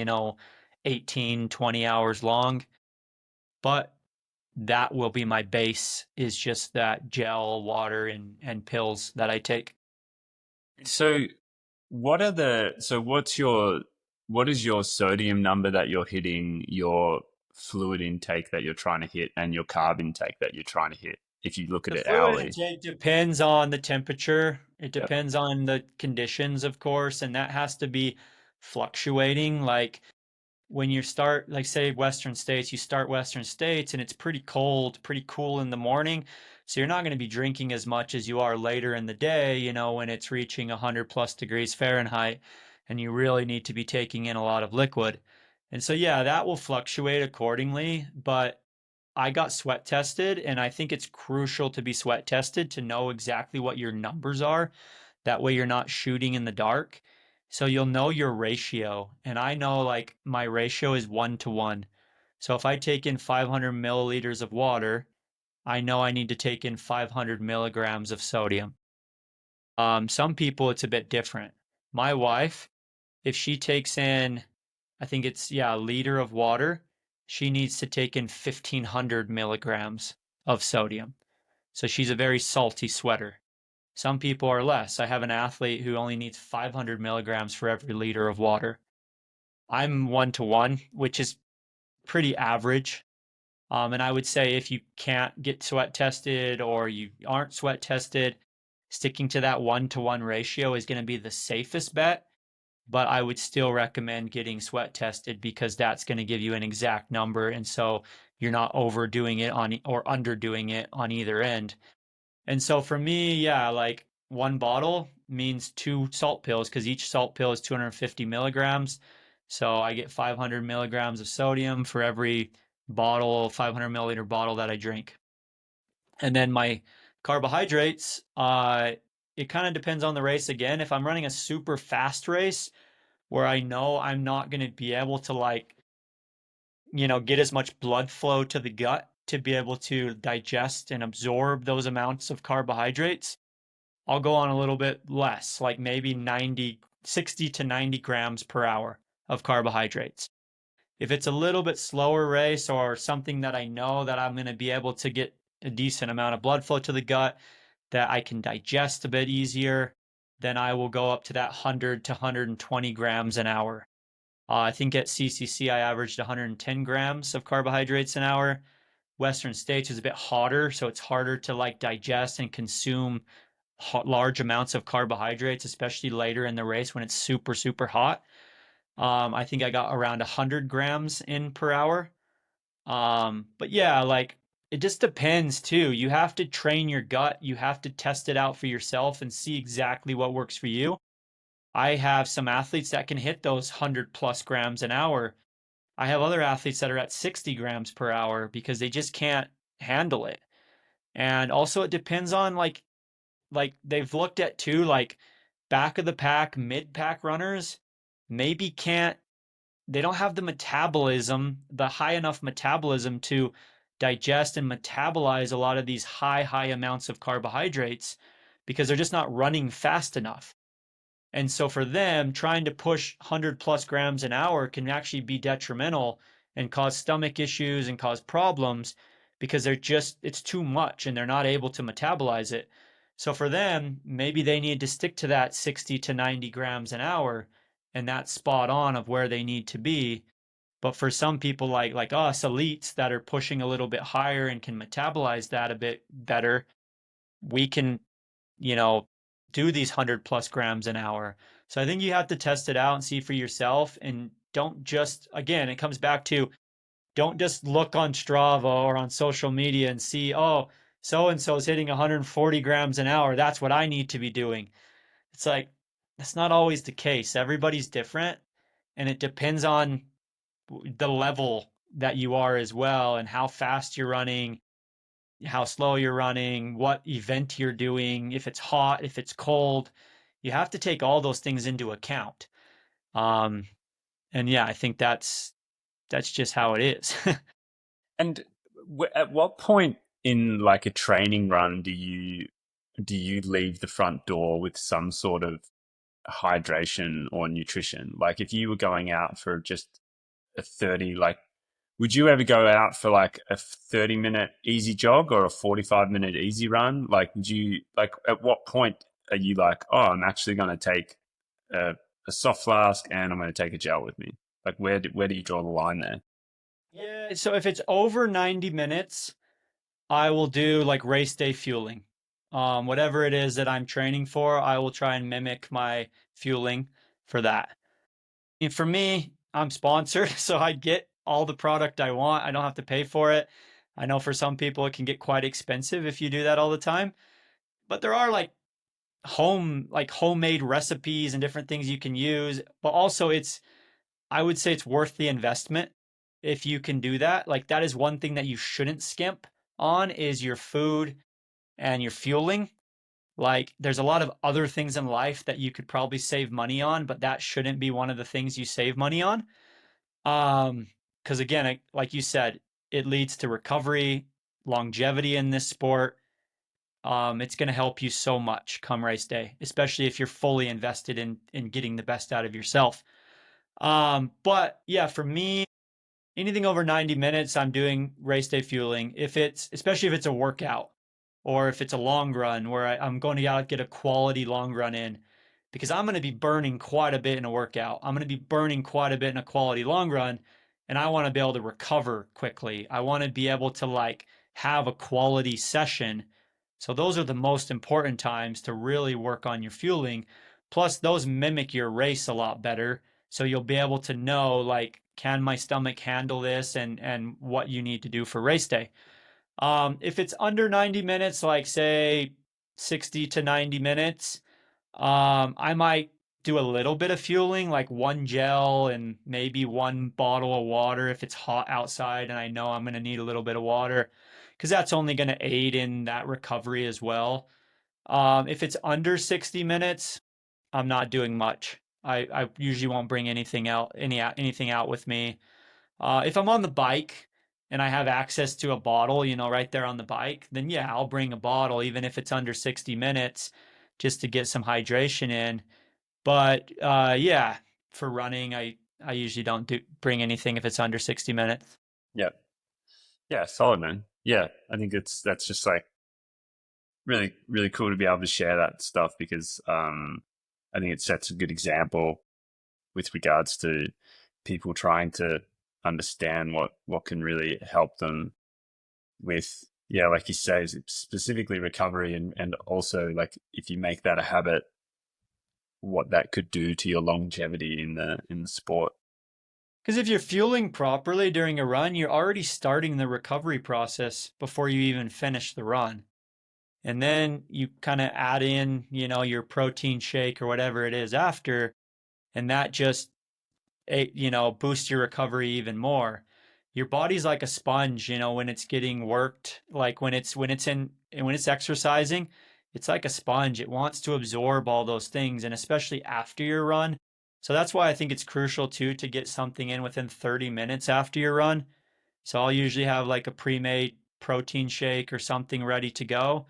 18, 20 hours long. But that will be my base is just that gel, water, and pills that I take. So, what is your sodium number that you're hitting, your fluid intake that you're trying to hit, and your carb intake that you're trying to hit? If you look at The it fluid hourly. intake depends on the temperature. It Yep. depends on the conditions, of course, and that has to be fluctuating. Like when you start, like say Western States, you start Western States and it's pretty cold, pretty cool in the morning. So you're not going to be drinking as much as you are later in the day, when it's reaching 100 plus degrees Fahrenheit and you really need to be taking in a lot of liquid. And so, yeah, that will fluctuate accordingly. But I got sweat tested, and I think it's crucial to be sweat tested to know exactly what your numbers are. That way, you're not shooting in the dark. So you'll know your ratio. And I know like my ratio is 1 to 1. So if I take in 500 milliliters of water, I know I need to take in 500 milligrams of sodium. Some people, it's a bit different. My wife, if she takes in, I think it's, yeah, a liter of water, she needs to take in 1,500 milligrams of sodium. So she's a very salty sweater. Some people are less. I have an athlete who only needs 500 milligrams for every liter of water. I'm 1 to 1, which is pretty average. And I would say if you can't get sweat tested or you aren't sweat tested, sticking to that 1 to 1 ratio is going to be the safest bet. But I would still recommend getting sweat tested because that's going to give you an exact number. And so you're not overdoing it on or underdoing it on either end. And so for me, yeah, like one bottle means two salt pills because each salt pill is 250 milligrams. So I get 500 milligrams of sodium for every bottle, 500 milliliter bottle that I drink. And then my carbohydrates, it kind of depends on the race again. If I'm running a super fast race where I know I'm not going to be able to get as much blood flow to the gut to be able to digest and absorb those amounts of carbohydrates, I'll go on a little bit less, like maybe 60 to 90 grams per hour of carbohydrates. If it's a little bit slower race or something that I know that I'm going to be able to get a decent amount of blood flow to the gut, that I can digest a bit easier, then I will go up to that 100 to 120 grams an hour. I think at CCC I averaged 110 grams of carbohydrates an hour. Western States is a bit hotter, so it's harder to like digest and consume large amounts of carbohydrates, especially later in the race when it's super, super hot. I think I got around 100 grams in per hour. But yeah, like it just depends too. You have to train your gut. You have to test it out for yourself and see exactly what works for you. I have some athletes that can hit those 100 plus grams an hour. I have other athletes that are at 60 grams per hour because they just can't handle it. And also it depends on like they've looked at too, like back of the pack, mid pack runners maybe can't, they don't have the metabolism, the high enough metabolism to digest and metabolize a lot of these high amounts of carbohydrates because they're just not running fast enough. And so for them, trying to push 100 plus grams an hour can actually be detrimental and cause stomach issues and cause problems because it's too much and they're not able to metabolize it. So for them, maybe they need to stick to that 60 to 90 grams an hour and that's spot on of where they need to be. But for some people like us elites that are pushing a little bit higher and can metabolize that a bit better, we can, you know, do these 100 plus grams an hour. So I think you have to test it out and see for yourself. And don't just, again, it comes back to don't just look on Strava or on social media and see, oh, so and so is hitting 140 grams an hour. That's what I need to be doing. It's like, that's not always the case. Everybody's different. And it depends on the level that you are as well and how fast you're running, how slow you're running, what event you're doing, if it's hot, if it's cold. You have to take all those things into account. Um, and yeah, I think that's just how it is. And at what point in like a training run do you leave the front door with some sort of hydration or nutrition? Like if you were going out for just a 30, like would you ever go out for like a 30-minute easy jog or a 45-minute easy run? Like would you, like at what point are you like, oh, I'm actually going to take a, a soft flask and I'm going to take a gel with me? Like where do you draw the line there? Yeah, so if it's over 90 minutes, I will do like race day fueling. Whatever it is that I'm training for, I will try and mimic my fueling for that. And for me, I'm sponsored, so I get all the product I want. I don't have to pay for it. I know for some people it can get quite expensive if you do that all the time, but there are like homemade recipes and different things you can use, but also I would say it's worth the investment if you can do that. Like that is one thing that you shouldn't skimp on is your food and your fueling. Like there's a lot of other things in life that you could probably save money on, but that shouldn't be one of the things you save money on. Because again, like you said, it leads to recovery, longevity in this sport. It's going to help you so much come race day, especially if you're fully invested in getting the best out of yourself. But yeah, for me, anything over 90 minutes, I'm doing race day fueling. Especially if it's a workout or if it's a long run where I'm going to get a quality long run in, because I'm going to be burning quite a bit in a workout. I'm going to be burning quite a bit in a quality long run. And I want to be able to recover quickly. I want to be able to like have a quality session. So those are the most important times to really work on your fueling. Plus, those mimic your race a lot better. So you'll be able to know like, can my stomach handle this and what you need to do for race day. If it's under 90 minutes, like say 60 to 90 minutes, I might do a little bit of fueling, like one gel and maybe one bottle of water if it's hot outside and I know I'm going to need a little bit of water, because that's only going to aid in that recovery as well. If it's under 60 minutes, I'm not doing much. I usually won't bring anything out with me. If I'm on the bike and I have access to a bottle, right there on the bike, then yeah, I'll bring a bottle, even if it's under 60 minutes, just to get some hydration in. But yeah, for running, I usually don't bring anything if it's under 60 minutes. Yeah. Yeah, solid, man. Yeah, I think that's just like really, really cool to be able to share that stuff because I think it sets a good example with regards to people trying to understand what can really help them with, yeah, like you say, specifically recovery, and also like if you make that a habit, what that could do to your longevity in the sport. Because if you're fueling properly during a run, you're already starting the recovery process before you even finish the run. And then you kind of add in, your protein shake or whatever it is after, and that just, boosts your recovery even more. Your body's like a sponge, when it's getting worked, like when it's exercising, it's like a sponge. It wants to absorb all those things, and especially after your run. So that's why I think it's crucial too to get something in within 30 minutes after your run. So I'll usually have like a pre-made protein shake or something ready to go.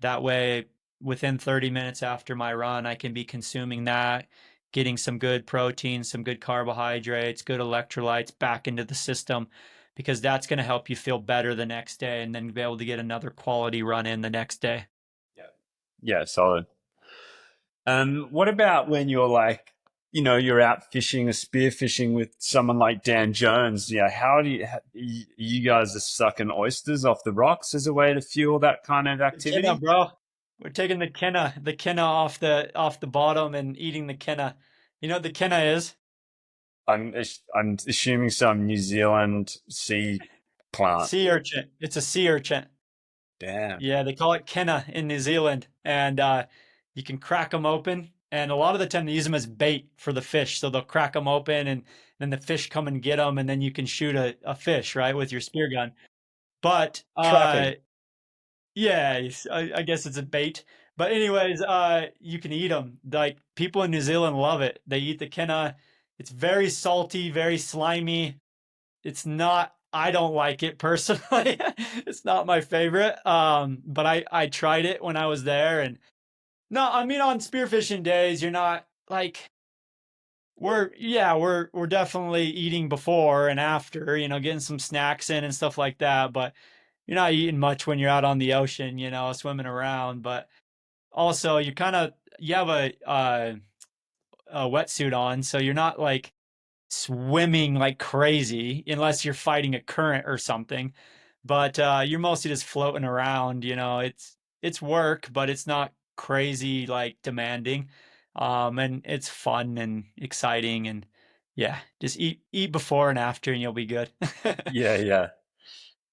That way, within 30 minutes after my run, I can be consuming that, getting some good protein, some good carbohydrates, good electrolytes back into the system, because that's going to help you feel better the next day and then be able to get another quality run in the next day. Yeah. Yeah, solid. What about when you're like, you're out fishing or spear fishing with someone like Dan Jones? Yeah, how do you guys are sucking oysters off the rocks as a way to fuel that kind of The Kenna, activity? bro. We're taking the kenna off the bottom and eating the kenna. You know what the kenna is? I'm assuming some New Zealand sea plant. Sea urchin. It's a sea urchin. Damn. Yeah, they call it kenna in New Zealand, and you can crack them open. And a lot of the time, they use them as bait for the fish. So they'll crack them open, and then the fish come and get them, and then you can shoot a fish right with your spear gun. But Trapping. yeah, I guess it's a bait. But anyways, you can eat them. Like people in New Zealand love it. They eat the kenna. It's very salty, very slimy. It's not, I don't like it personally. It's not my favorite. But I tried it when I was there, and no, I mean on spearfishing days, you're not like we're definitely eating before and after, getting some snacks in and stuff like that, but you're not eating much when you're out on the ocean, swimming around. But also you have a wetsuit on, so you're not like swimming like crazy unless you're fighting a current or something. But you're mostly just floating around. It's work, but it's not crazy like demanding. And it's fun and exciting, and yeah, just eat before and after, and you'll be good. Yeah, yeah.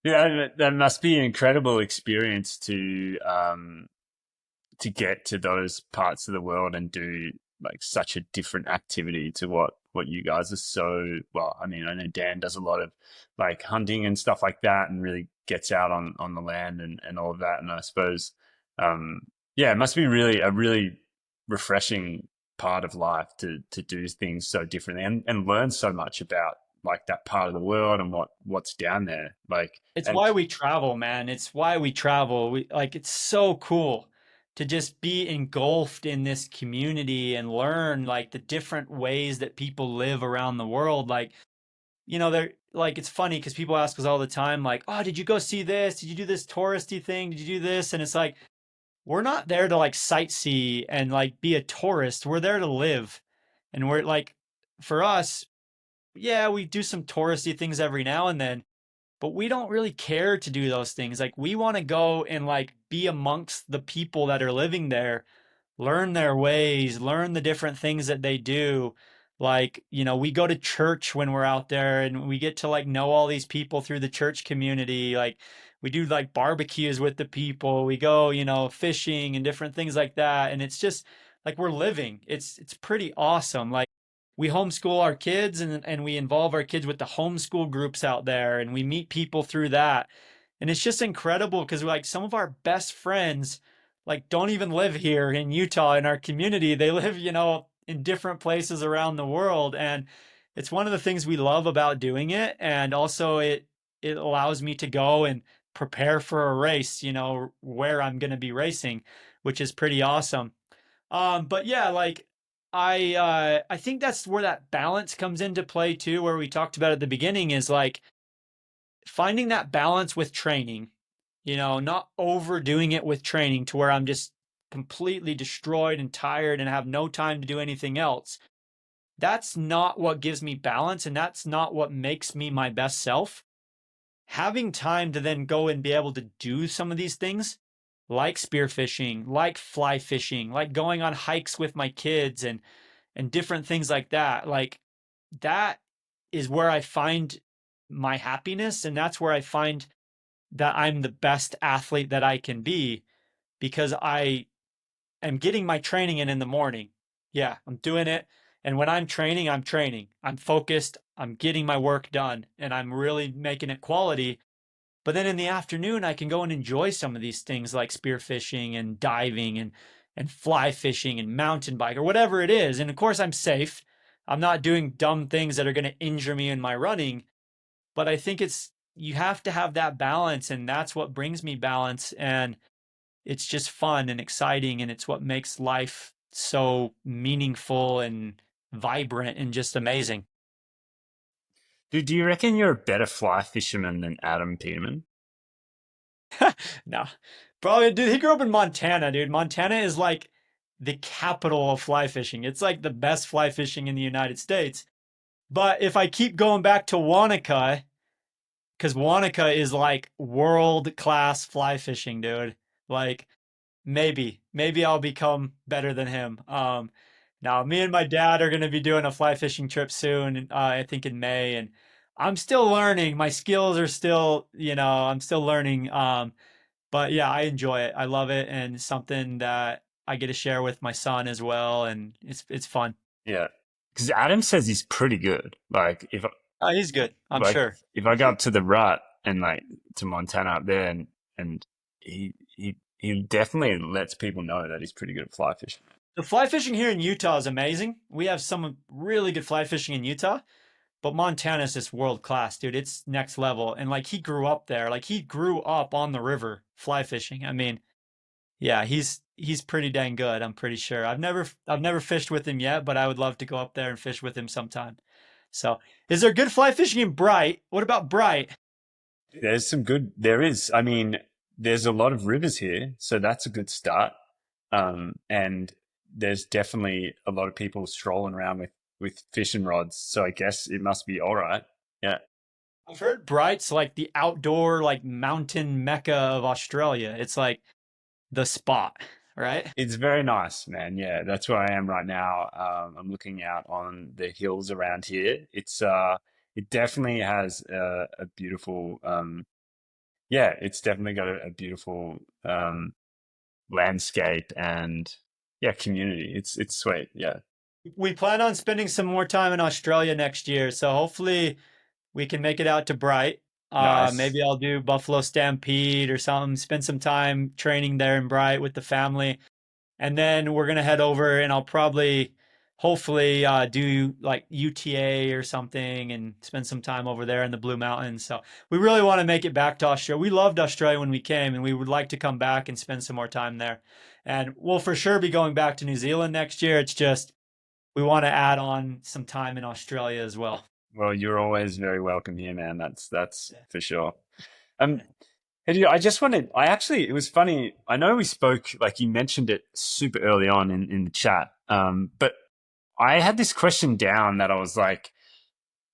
Yeah, that must be an incredible experience to get to those parts of the world and do like such a different activity to what you guys are so well. I mean, I know Dan does a lot of like hunting and stuff like that, and really gets out on the land and all of that. And I suppose, um, yeah, it must be really a really refreshing part of life to do things so differently and learn so much about like that part of the world and what's down there. Like, It's and why we travel, man. It's why we travel. It's so cool to just be engulfed in this community and learn like the different ways that people live around the world. Like, they're like, it's funny because people ask us all the time, like, oh, did you go see this? Did you do this touristy thing? Did you do this? And it's like, we're not there to like sightsee and like be a tourist. We're there to live. And we're like, for us, yeah, we do some touristy things every now and then, but we don't really care to do those things. Like we want to go and like be amongst the people that are living there, learn their ways, learn the different things that they do. Like, we go to church when we're out there, and we get to like know all these people through the church community. Like we do like barbecues with the people. We go, fishing and different things like that. And it's just like we're living. It's pretty awesome. Like we homeschool our kids, and we involve our kids with the homeschool groups out there, and we meet people through that. And it's just incredible because like some of our best friends like don't even live here in Utah in our community. They live, in different places around the world. And it's one of the things we love about doing it. And also it allows me to go and prepare for a race, where I'm going to be racing, which is pretty awesome. But yeah, like I think that's where that balance comes into play too, where we talked about at the beginning is like finding that balance with training, not overdoing it with training to where I'm just completely destroyed and tired and have no time to do anything else. That's not what gives me balance, and that's not what makes me my best self. Having time to then go and be able to do some of these things, like spearfishing, like fly fishing, like going on hikes with my kids and different things like that. Like that is where I find my happiness, and that's where I find that I'm the best athlete that I can be because I am getting my training in the morning. Yeah, I'm doing it. And when I'm training, I'm training. I'm focused. I'm getting my work done and I'm really making it quality. But then in the afternoon, I can go and enjoy some of these things like spearfishing and diving and fly fishing and mountain bike or whatever it is. And of course, I'm safe. I'm not doing dumb things that are going to injure me in my running. But I think you have to have that balance. And that's what brings me balance. And it's just fun and exciting. And it's what makes life so meaningful and vibrant and just amazing. Dude, do you reckon you're a better fly fisherman than Adam Peterman? No, probably, dude. He grew up in Montana, dude. Montana is like the capital of fly fishing. It's like the best fly fishing in the United States. But if I keep going back to Wanaka, because Wanaka is like world class fly fishing, dude. Like maybe I'll become better than him. Now me and my dad are gonna be doing a fly fishing trip soon. I think in May, and I'm still learning. My skills are still, I'm still learning. But yeah, I enjoy it. I love it, and it's something that I get to share with my son as well, and it's fun. Yeah, because Adam says he's pretty good. He's good, I'm like sure. if I go up to the rut and like to Montana up there, and he definitely lets people know that he's pretty good at fly fishing. The fly fishing here in Utah is amazing. We have some really good fly fishing in Utah, but Montana is just world class, dude. It's next level. And like he grew up there, like he grew up on the river fly fishing. I mean, yeah, he's pretty dang good. I'm pretty sure. I've never fished with him yet, but I would love to go up there and fish with him sometime. So, is there good fly fishing in Bright? What about Bright? There's some good. There is. I mean, there's a lot of rivers here, so that's a good start. And there's definitely a lot of people strolling around with fishing rods. So I guess it must be all right. Yeah. I've heard Bright's like the outdoor like mountain mecca of Australia. It's like the spot, right? It's very nice, man. Yeah, that's where I am right now. I'm looking out on the hills around here. It definitely has a beautiful, yeah, it's definitely got a beautiful landscape and yeah, community. It's sweet. Yeah, We plan on spending some more time in Australia next year, so hopefully we can make it out to Bright. nice. Maybe I'll do Buffalo Stampede or something, spend some time training there in Bright with the family. And then we're gonna head over and I'll probably hopefully do like UTA or something and spend some time over there in the Blue Mountains. So we really want to make it back to Australia. We loved Australia when we came and we would like to come back and spend some more time there. And we'll for sure be going back to New Zealand next year. It's just we want to add on some time in Australia as well. Well, you're always very welcome here, man. That's for sure. Um, Hey, I just wanted, it was funny. I know we spoke, like you mentioned it super early on in the chat. But I had this question down that I was like,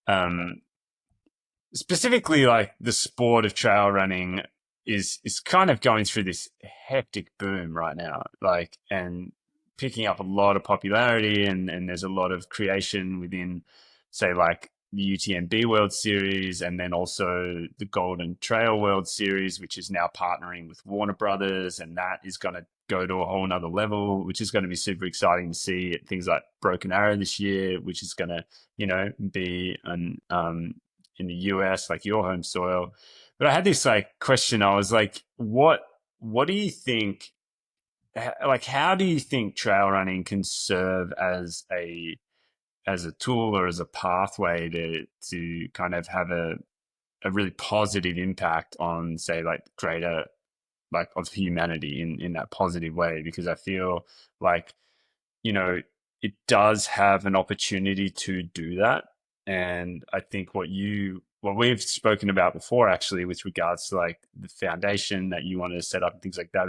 um, specifically like the sport of trail running is kind of going through this hectic boom right now, like, and picking up a lot of popularity and there's a lot of creation within, say, like the UTMB World Series and then also the Golden Trail World Series, which is now partnering with Warner Brothers, and that is going to go to a whole nother level, which is going to be super exciting to see. Things like Broken Arrow this year, which is going to, be an in the US, like your home soil. But I had this like question. I was like, what do you think? Like, how do you think trail running can serve as a tool or as a pathway to kind of have a really positive impact on, say, like greater like of humanity in that positive way? Because I feel like, you know, it does have an opportunity to do that. And I think what we've spoken about before, actually, with regards to like the foundation that you want to set up and things like that.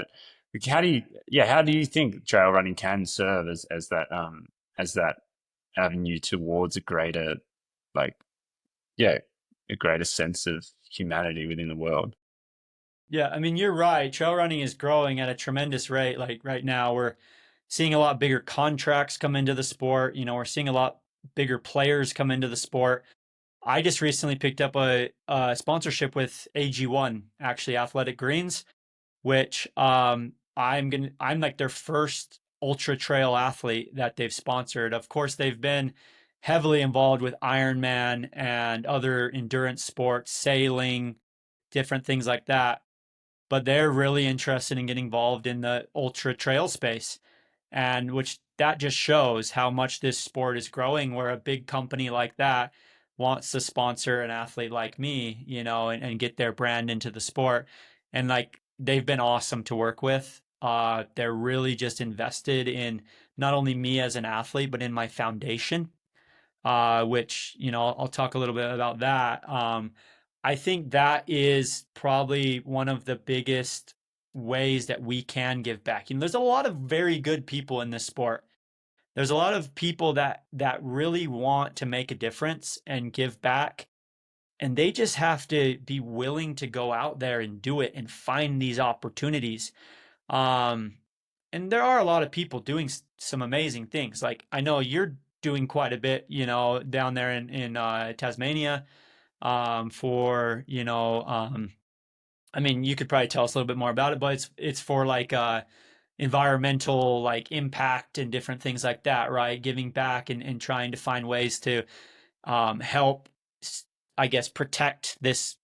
Like how do you think trail running can serve as that avenue towards a greater, like, yeah, a greater sense of humanity within the world? Yeah, I mean, you're right. Trail running is growing at a tremendous rate. Like right now, we're seeing a lot bigger contracts come into the sport. We're seeing a lot bigger players come into the sport. I just recently picked up a sponsorship with AG1, actually Athletic Greens, which I'm like their first ultra trail athlete that they've sponsored. Of course, they've been heavily involved with Ironman and other endurance sports, sailing, different things like that, but they're really interested in getting involved in the ultra trail space, and which that just shows how much this sport is growing, where a big company like that wants to sponsor an athlete like me, and get their brand into the sport. And like they've been awesome to work with. They're really just invested in not only me as an athlete, but in my foundation, which, I'll talk a little bit about that. I think that is probably one of the biggest ways that we can give back. There's a lot of very good people in this sport. There's a lot of people that really want to make a difference and give back, and they just have to be willing to go out there and do it and find these opportunities. Um, and there are a lot of people doing some amazing things. Like I know you're doing quite a bit, down there in Tasmania, for I mean, you could probably tell us a little bit more about it, but it's for like environmental like impact and different things like that, right? Giving back and trying to find ways to help, I guess, protect this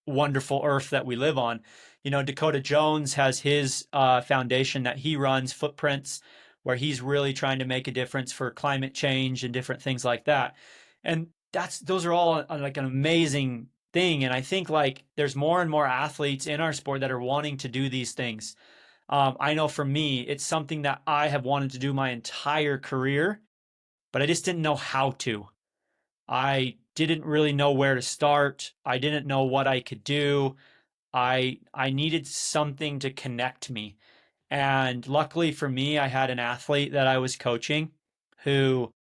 wonderful earth that we live on. Dakota Jones has his foundation that he runs, Footprints, where he's really trying to make a difference for climate change and different things like that. And those are all like an amazing thing. And I think like there's more and more athletes in our sport that are wanting to do these things. I know for me, it's something that I have wanted to do my entire career, but I just didn't know how to. I didn't really know where to start. I didn't know what I could do. I needed something to connect me. And luckily for me, I had an athlete that I was coaching who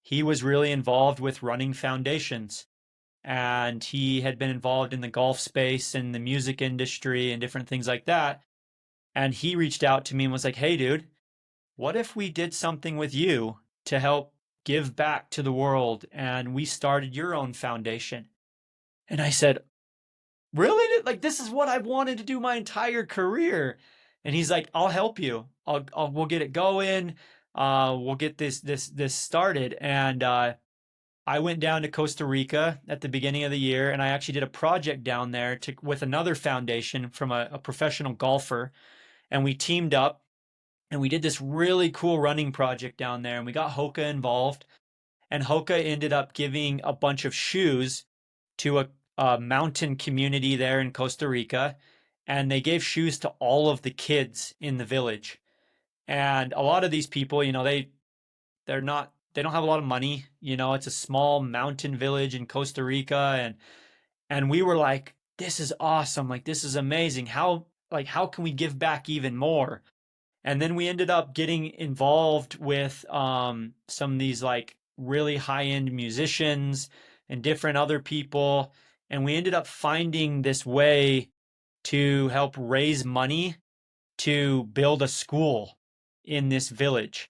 he was really involved with running foundations. And he had been involved in the golf space and the music industry and different things like that. And he reached out to me and was like, "Hey, dude, what if we did something with you to help give back to the world? And we started your own foundation." And I said, "Really? Like, this is what I've wanted to do my entire career." And he's like, "I'll help you. We'll get it going. We'll get this started." And I went down to Costa Rica at the beginning of the year, and I actually did a project down there with another foundation from a professional golfer, and we teamed up and we did this really cool running project down there, and we got Hoka involved, and Hoka ended up giving a bunch of shoes to a mountain community there in Costa Rica, and they gave shoes to all of the kids in the village. And a lot of these people, they don't have a lot of money. It's a small mountain village in Costa Rica, and we were like, "This is awesome. Like, this is amazing. How can we give back even more?" And then we ended up getting involved with some of these like really high end musicians and different other people. And we ended up finding this way to help raise money to build a school in this village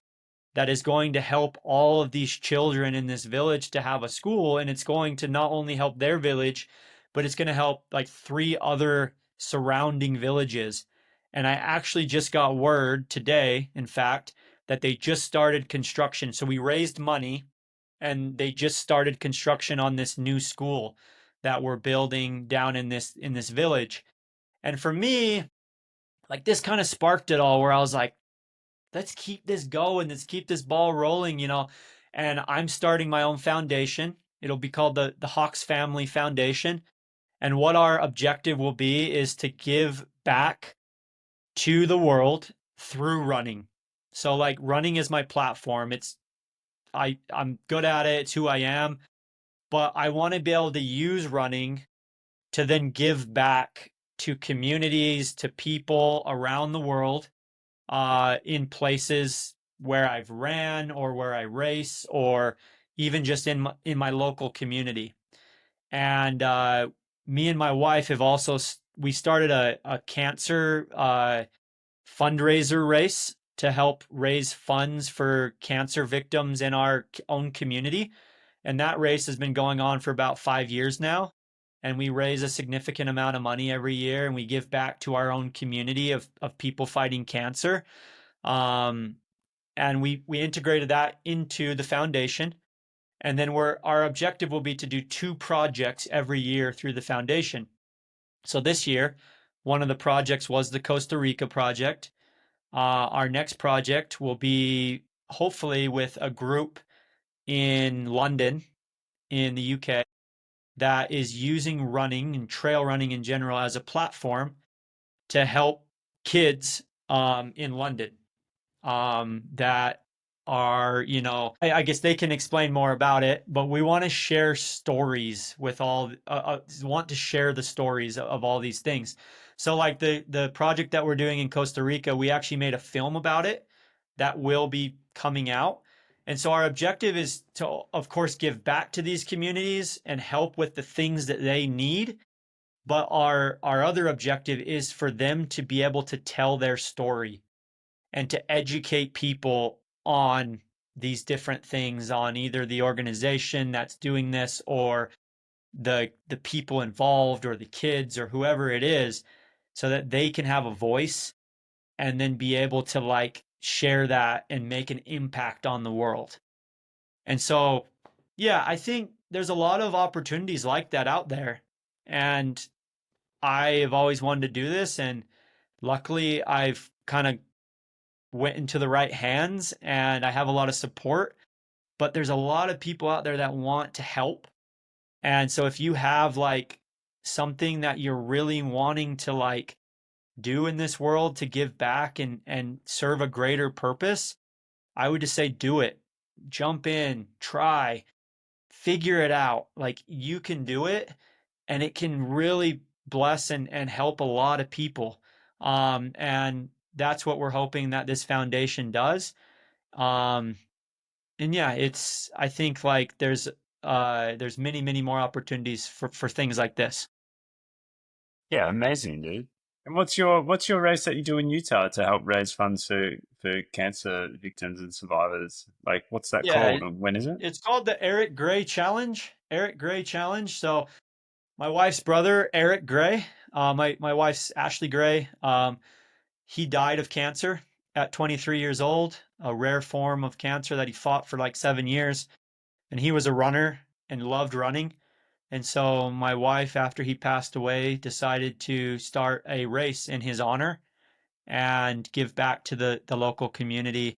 that is going to help all of these children in this village to have a school. And it's going to not only help their village, but it's going to help like 3 other surrounding villages. And I actually just got word today, in fact, that they just started construction. So we raised money and they just started construction on this new school that we're building down in this village. And for me, like this kind of sparked it all, where I was like, let's keep this going. Let's keep this ball rolling. And I'm starting my own foundation. It'll be called the Hawks Family Foundation. And what our objective will be is to give back to the world through running. So like running is my platform. I'm good at it. It's who I am. But I want to be able to use running to then give back to communities, to people around the world, in places where I've ran or where I race, or even just in my local community. And me and my wife have also we started a cancer fundraiser race to help raise funds for cancer victims in our own community. And that race has been going on for about 5 years now. And we raise a significant amount of money every year, and we give back to our own community of people fighting cancer. Um, and we integrated that into the foundation. And then our objective will be to do 2 projects every year through the foundation. So this year, one of the projects was the Costa Rica project. Our next project will be hopefully with a group in London, in the UK, that is using running and trail running in general as a platform to help kids in London that are, I guess they can explain more about it, but we want to share stories with want to share the stories of all these things. So like the project that we're doing in Costa Rica, we actually made a film about it that will be coming out. And so our objective is to, of course, give back to these communities and help with the things that they need. But our other objective is for them to be able to tell their story and to educate people on these different things, on either the organization that's doing this or the people involved or the kids or whoever it is, so that they can have a voice and then be able to like share that and make an impact on the world. And so, yeah, I think there's a lot of opportunities like that out there. And I have always wanted to do this. And luckily, I've kind of went into the right hands and I have a lot of support. But there's a lot of people out there that want to help. And so if you have like something that you're really wanting to like do in this world to give back and serve a greater purpose, I would just say do it. Jump in, try, figure it out. Like you can do it and it can really bless and help a lot of people. And that's what we're hoping that this foundation does. Um, and yeah, I think like there's many, many more opportunities for things like this. Yeah, amazing, dude. And what's your race that you do in Utah to help raise funds for cancer victims and survivors? Like, what's that Yeah, called, and when is it? it's called the Eric Gray Challenge. Eric Gray Challenge. So my wife's brother, Eric Gray, my wife's Ashley Gray, he died of cancer at 23 years old, a rare form of cancer that he fought for like 7 years. And he was a runner and loved running. And so my wife, after he passed away, decided to start a race in his honor and give back to the local community,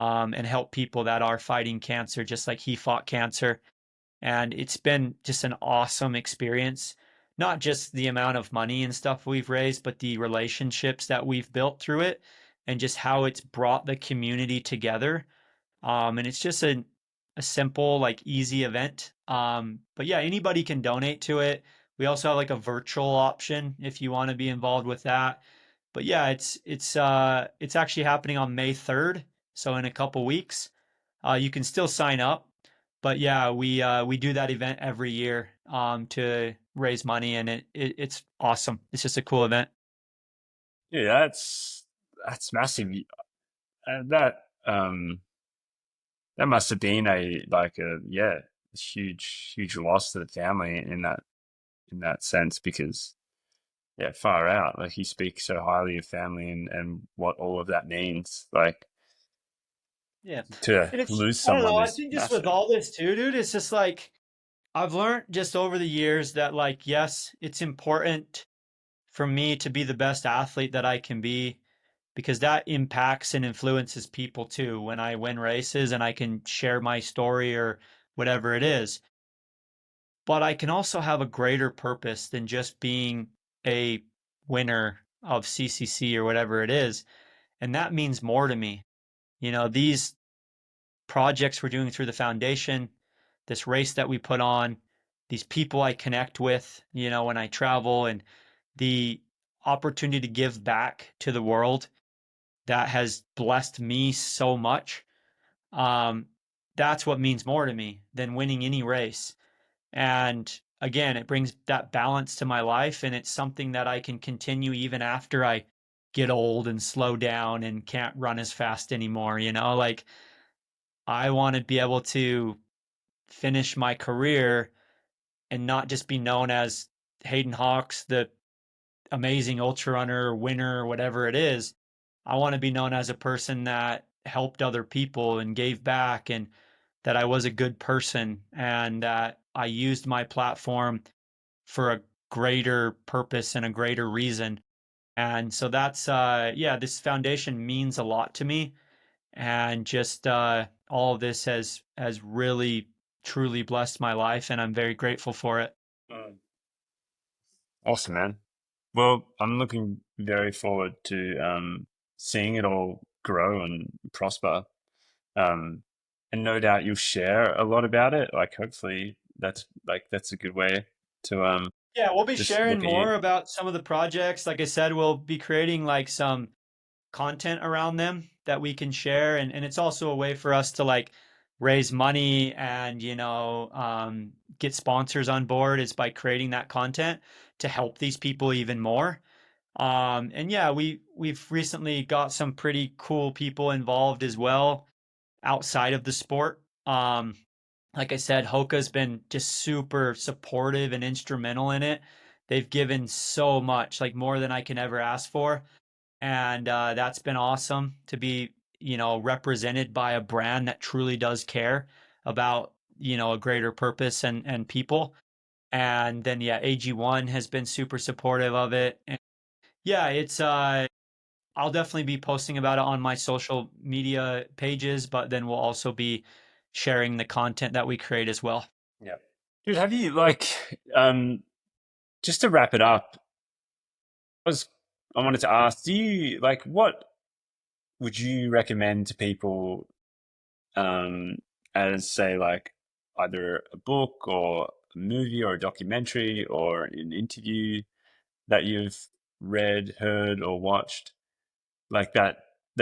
and help people that are fighting cancer, just like he fought cancer. And it's been just an awesome experience. Not just the amount of money and stuff we've raised, but the relationships that we've built through it and just how it's brought the community together. And it's just a simple, like easy event. But yeah, anybody can donate to it. We also have like a virtual option if you want to be involved with that. But yeah, it's actually happening on May 3rd, so in a couple weeks. You can still sign up, but yeah, we do that event every year to raise money, and it's awesome. It's just a cool event. Yeah, that's massive. That that must have been a like a yeah, huge loss to the family in that sense because yeah, far out. Like you speak so highly of family and what all of that means. Like Yeah, to and it's lose I don't someone know. I is think just with massive. all this too, dude, it's just like I've learned just over the years that like yes, it's important for me to be the best athlete that I can be because that impacts and influences people too when I win races and I can share my story or whatever it is. But I can also have a greater purpose than just being a winner of CCC or whatever it is. And that means more to me. These projects we're doing through the foundation, this race that we put on, these people I connect with, when I travel, and the opportunity to give back to the world that has blessed me so much. Um, that's what means more to me than winning any race. And again, it brings that balance to my life, and it's something that I can continue even after I get old and slow down and can't run as fast anymore. Like I want to be able to finish my career and not just be known as Hayden Hawks, the amazing ultra runner, winner, whatever it is. I want to be known as a person that helped other people and gave back, and that I was a good person, and that I used my platform for a greater purpose and a greater reason. And so that's yeah, this foundation means a lot to me, and just all of this has really truly blessed my life, and I'm very grateful for it. Mm. Awesome, man. Well, I'm looking very forward to seeing it all grow and prosper. Um, and no doubt you'll share a lot about it. Like, hopefully, that's a good way to Yeah, we'll be just sharing look at you. more about some of the projects. Like I said, we'll be creating like some content around them that we can share, and it's also a way for us to like raise money and get sponsors on board, is by creating that content to help these people even more. And yeah, we've recently got some pretty cool people involved as well outside of the sport. Like I said, Hoka's been just super supportive and instrumental in it. They've given so much, like more than I can ever ask for. And that's been awesome to be, represented by a brand that truly does care about, a greater purpose and people. And then, yeah, AG1 has been super supportive of it. And yeah, it's, I'll definitely be posting about it on my social media pages, but then we'll also be sharing the content that we create as well. Yeah. Dude, have you just to wrap it up, was I wanted to ask, do you like what would you recommend to people um as say like either a book or a movie or a documentary or an interview that you've read, heard, or watched like that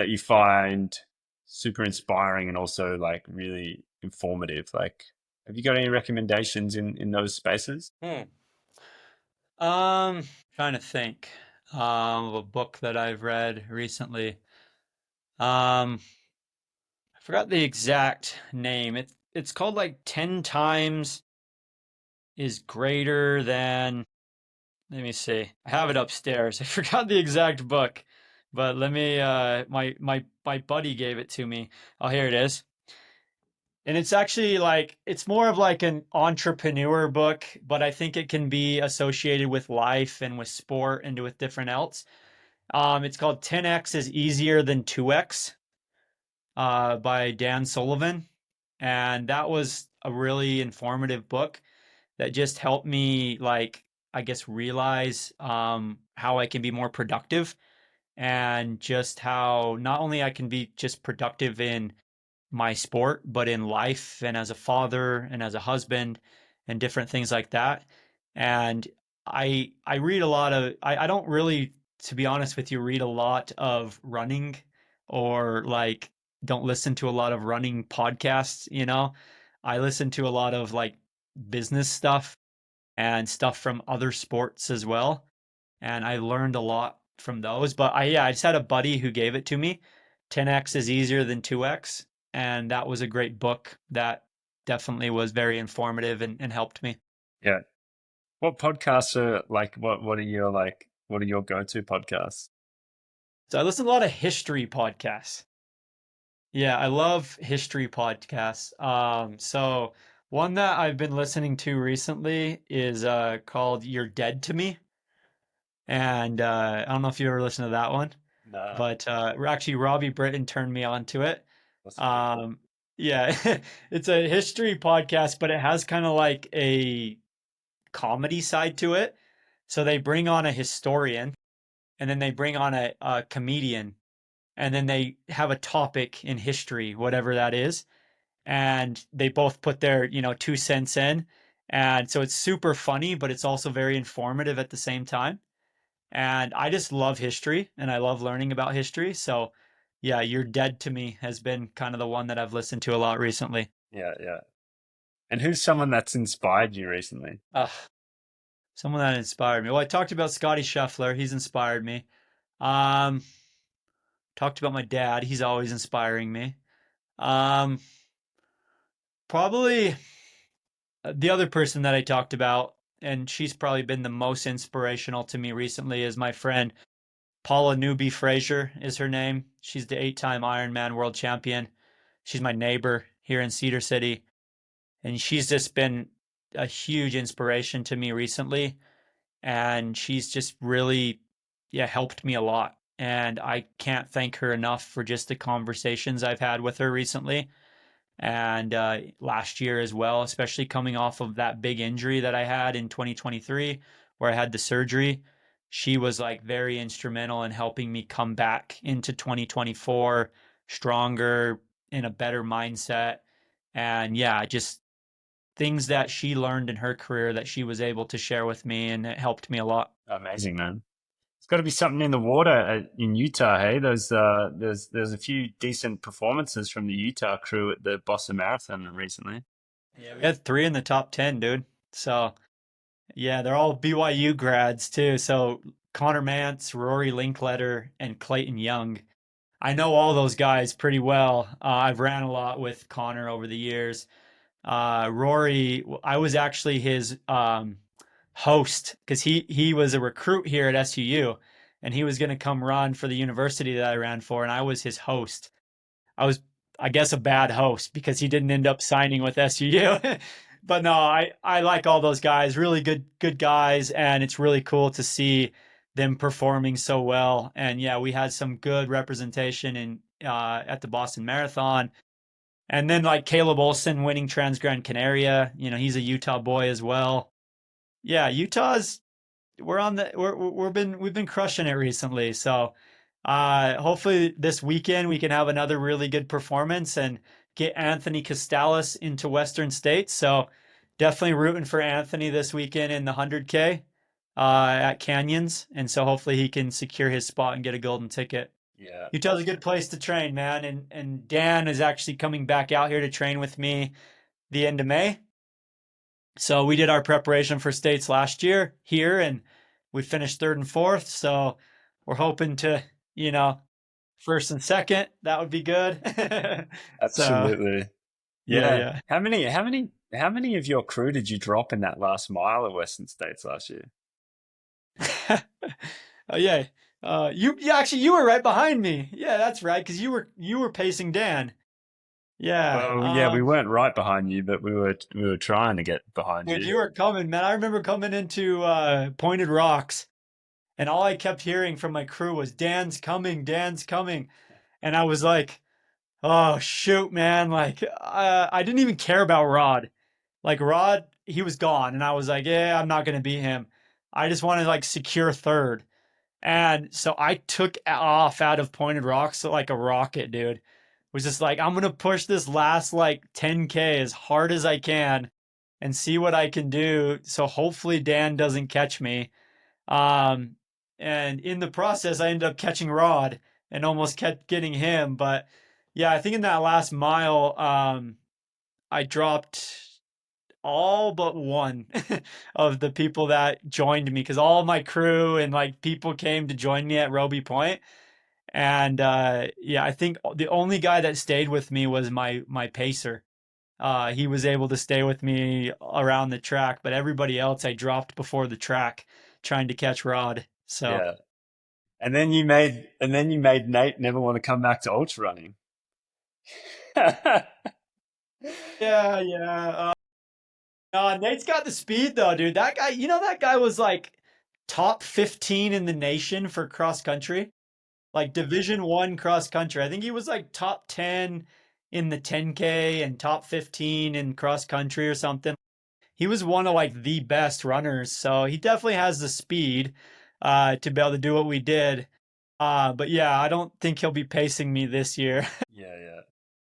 you find super inspiring and also like really informative? Like, have you got any recommendations in those spaces? Hmm. Um, Trying to think of a book that I've read recently. Um, I forgot the exact name. It's called like 10 times is greater than, let me see. I have it upstairs. I forgot the exact book, but let me my buddy gave it to me. Oh, here it is. And it's actually like it's more of like an entrepreneur book, but I think it can be associated with life and with sport and with different else. It's called 10x is easier than 2x, by Dan Sullivan. And that was a really informative book that just helped me, like, I guess, realize how I can be more productive, and just how not only I can be just productive in my sport, but in life and as a father and as a husband and different things like that. And I read a lot of I don't really, to be honest with you, read a lot of running, or like don't listen to a lot of running podcasts. I listen to a lot of like business stuff and stuff from other sports as well. And I learned a lot from those. But I just had a buddy who gave it to me. 10x is easier than 2x. And that was a great book that definitely was very informative and helped me. Yeah. What podcasts are like? What are your go-to podcasts? So I listen to a lot of history podcasts. Yeah, I love history podcasts. So one that I've been listening to recently is called You're Dead to Me. And I don't know if you ever listened to that one. Nah, But actually, Robbie Britton turned me on to it. what's it called? Um, yeah, it's a history podcast, but it has kind of like a comedy side to it. So they bring on a historian, and then they bring on a comedian, and then they have a topic in history, whatever that is. and they both put their, 2 cents in. And so it's super funny, but it's also very informative at the same time. And I just love history and I love learning about history. So, yeah, You're Dead to Me has been kind of the one that I've listened to a lot recently. Yeah, yeah. And who's someone that's inspired you recently? Someone that inspired me. Well, I talked about Scottie Scheffler. He's inspired me. Um, Talked about my dad. He's always inspiring me. Um, Probably the other person that I talked about, and she's probably been the most inspirational to me recently, is my friend Paula Newby Fraser is her name. She's the 8-time Ironman world champion. She's my neighbor here in Cedar City, and she's just been a huge inspiration to me recently. And she's just really, yeah, helped me a lot. And I can't thank her enough for just the conversations I've had with her recently and last year as well, especially coming off of that big injury that I had in 2023 where I had the surgery. She was like very instrumental in helping me come back into 2024 stronger, in a better mindset. And yeah, just things that she learned in her career that she was able to share with me, and it helped me a lot. Amazing, man. It's got to be something in the water in Utah. Hey, there's a few decent performances from the Utah crew at the Boston Marathon recently. Yeah, we had 3 in the top 10, dude. So yeah, they're all BYU grads too. So Connor Mance, Rory Linkletter, and Clayton Young. I know all those guys pretty well. I've ran a lot with Connor over the years. Rory, I was actually his host because he was a recruit here at SUU, and he was going to come run for the university that I ran for, and I was his host. I was, I guess, a bad host because he didn't end up signing with SUU. But no, I like all those guys, really good guys, and it's really cool to see them performing so well. And yeah, we had some good representation in at the Boston Marathon. And then like Caleb Olson winning Trans Gran Canaria, he's a Utah boy as well. Yeah, Utah's we're on the we've been crushing it recently. So hopefully this weekend we can have another really good performance and get Anthony Costalis into Western States. So definitely rooting for Anthony this weekend in the 100K at Canyons, and so hopefully he can secure his spot and get a golden ticket. Yeah, Utah's a good place to train, man, and Dan is actually coming back out here to train with me the end of May. So we did our preparation for states last year here, and we finished third and fourth. So we're hoping to, you know, first and second. That would be good. So absolutely. yeah, Yeah. yeah. How many of your crew did you drop in that last mile of Western States last year? Oh yeah. You were right behind me. Yeah, that's right, because you were pacing Dan. Yeah. Well, yeah, we weren't right behind you, but we were trying to get behind Dude, you. you were coming, man. I remember coming into Pointed Rocks, and all I kept hearing from my crew was Dan's coming, Dan's coming. And I was like, oh shoot, man. Like I didn't even care about Rod. Like Rod, he was gone, and I was like, yeah, I'm not gonna beat him. I just wanted to like secure third. And so I took off out of Pointed Rocks like a rocket, dude. Was just like, I'm gonna push this last like 10K as hard as I can and see what I can do. So hopefully Dan doesn't catch me. Um, and in the process, I ended up catching Rod and almost kept getting him. But yeah, I think in that last mile, I dropped all but one of the people that joined me, because all my crew and like people came to join me at Roby Point. And yeah, I think the only guy that stayed with me was my pacer. He was able to stay with me around the track, but everybody else I dropped before the track trying to catch Rod. So Yeah. And then you made Nate never want to come back to ultra running. yeah, yeah. Nate's got the speed though, dude. That guy, that guy was like top 15 in the nation for cross country, like Division 1 cross country. I think he was like top 10 in the 10K and top 15 in cross country or something. He was one of like the best runners, so he definitely has the speed to be able to do what we did. But yeah, I don't think he'll be pacing me this year. Yeah, yeah.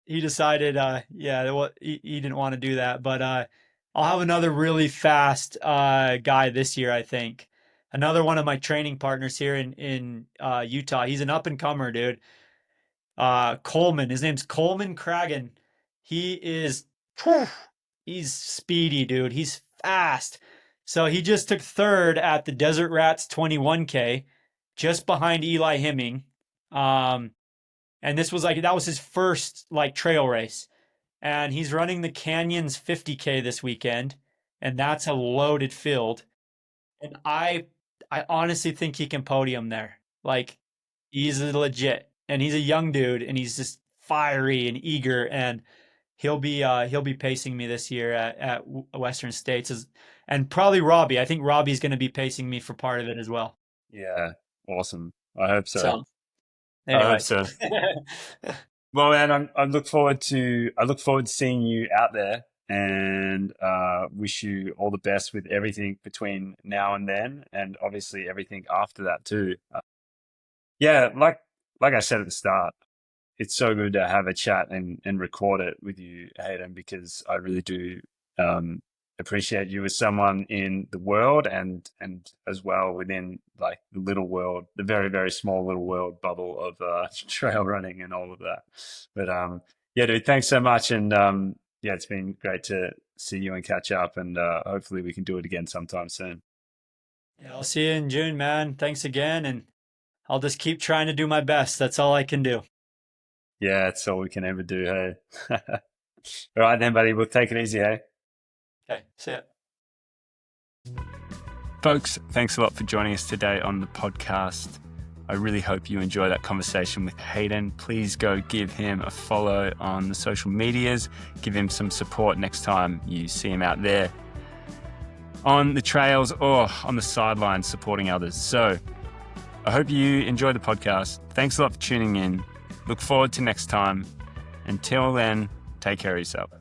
he decided, he didn't want to do that. But I'll have another really fast guy this year, I think. Another one of my training partners here in Utah. He's an up and comer, dude. Coleman. His name's Coleman Cragen. He is, he's speedy, dude. He's fast. So he just took third at the Desert Rats 21K, just behind Eli Hemming. And this was that was his first trail race. And he's running the Canyons 50K this weekend, and that's a loaded field. And I honestly think he can podium there. He's legit, and he's a young dude, and he's just fiery and eager, and he'll be pacing me this year at Western States, and probably Robbie. I think Robbie's going to be pacing me for part of it as well. Yeah, awesome. I hope so. Anyway. I hope so. Well, man, I look forward to seeing you out there, and wish you all the best with everything between now and then, and obviously everything after that too. Yeah, like I said at the start, it's so good to have a chat and record it with you, Hayden, because I really do appreciate you as someone in the world and as well within the little world, the very, very small little world bubble of trail running and all of that. But yeah, dude, thanks so much. And yeah, it's been great to see you and catch up, and hopefully we can do it again sometime soon. Yeah, I'll see you in June, man. Thanks again. And I'll just keep trying to do my best. That's all I can do. Yeah, it's all we can ever do, hey? All right then, buddy. We'll take it easy, hey? Okay, see ya. Folks, thanks a lot for joining us today on the podcast. I really hope you enjoy that conversation with Hayden. Please go give him a follow on the social medias. Give him some support next time you see him out there on the trails or on the sidelines supporting others. So I hope you enjoy the podcast. Thanks a lot for tuning in. Look forward to next time. Until then, take care of yourself.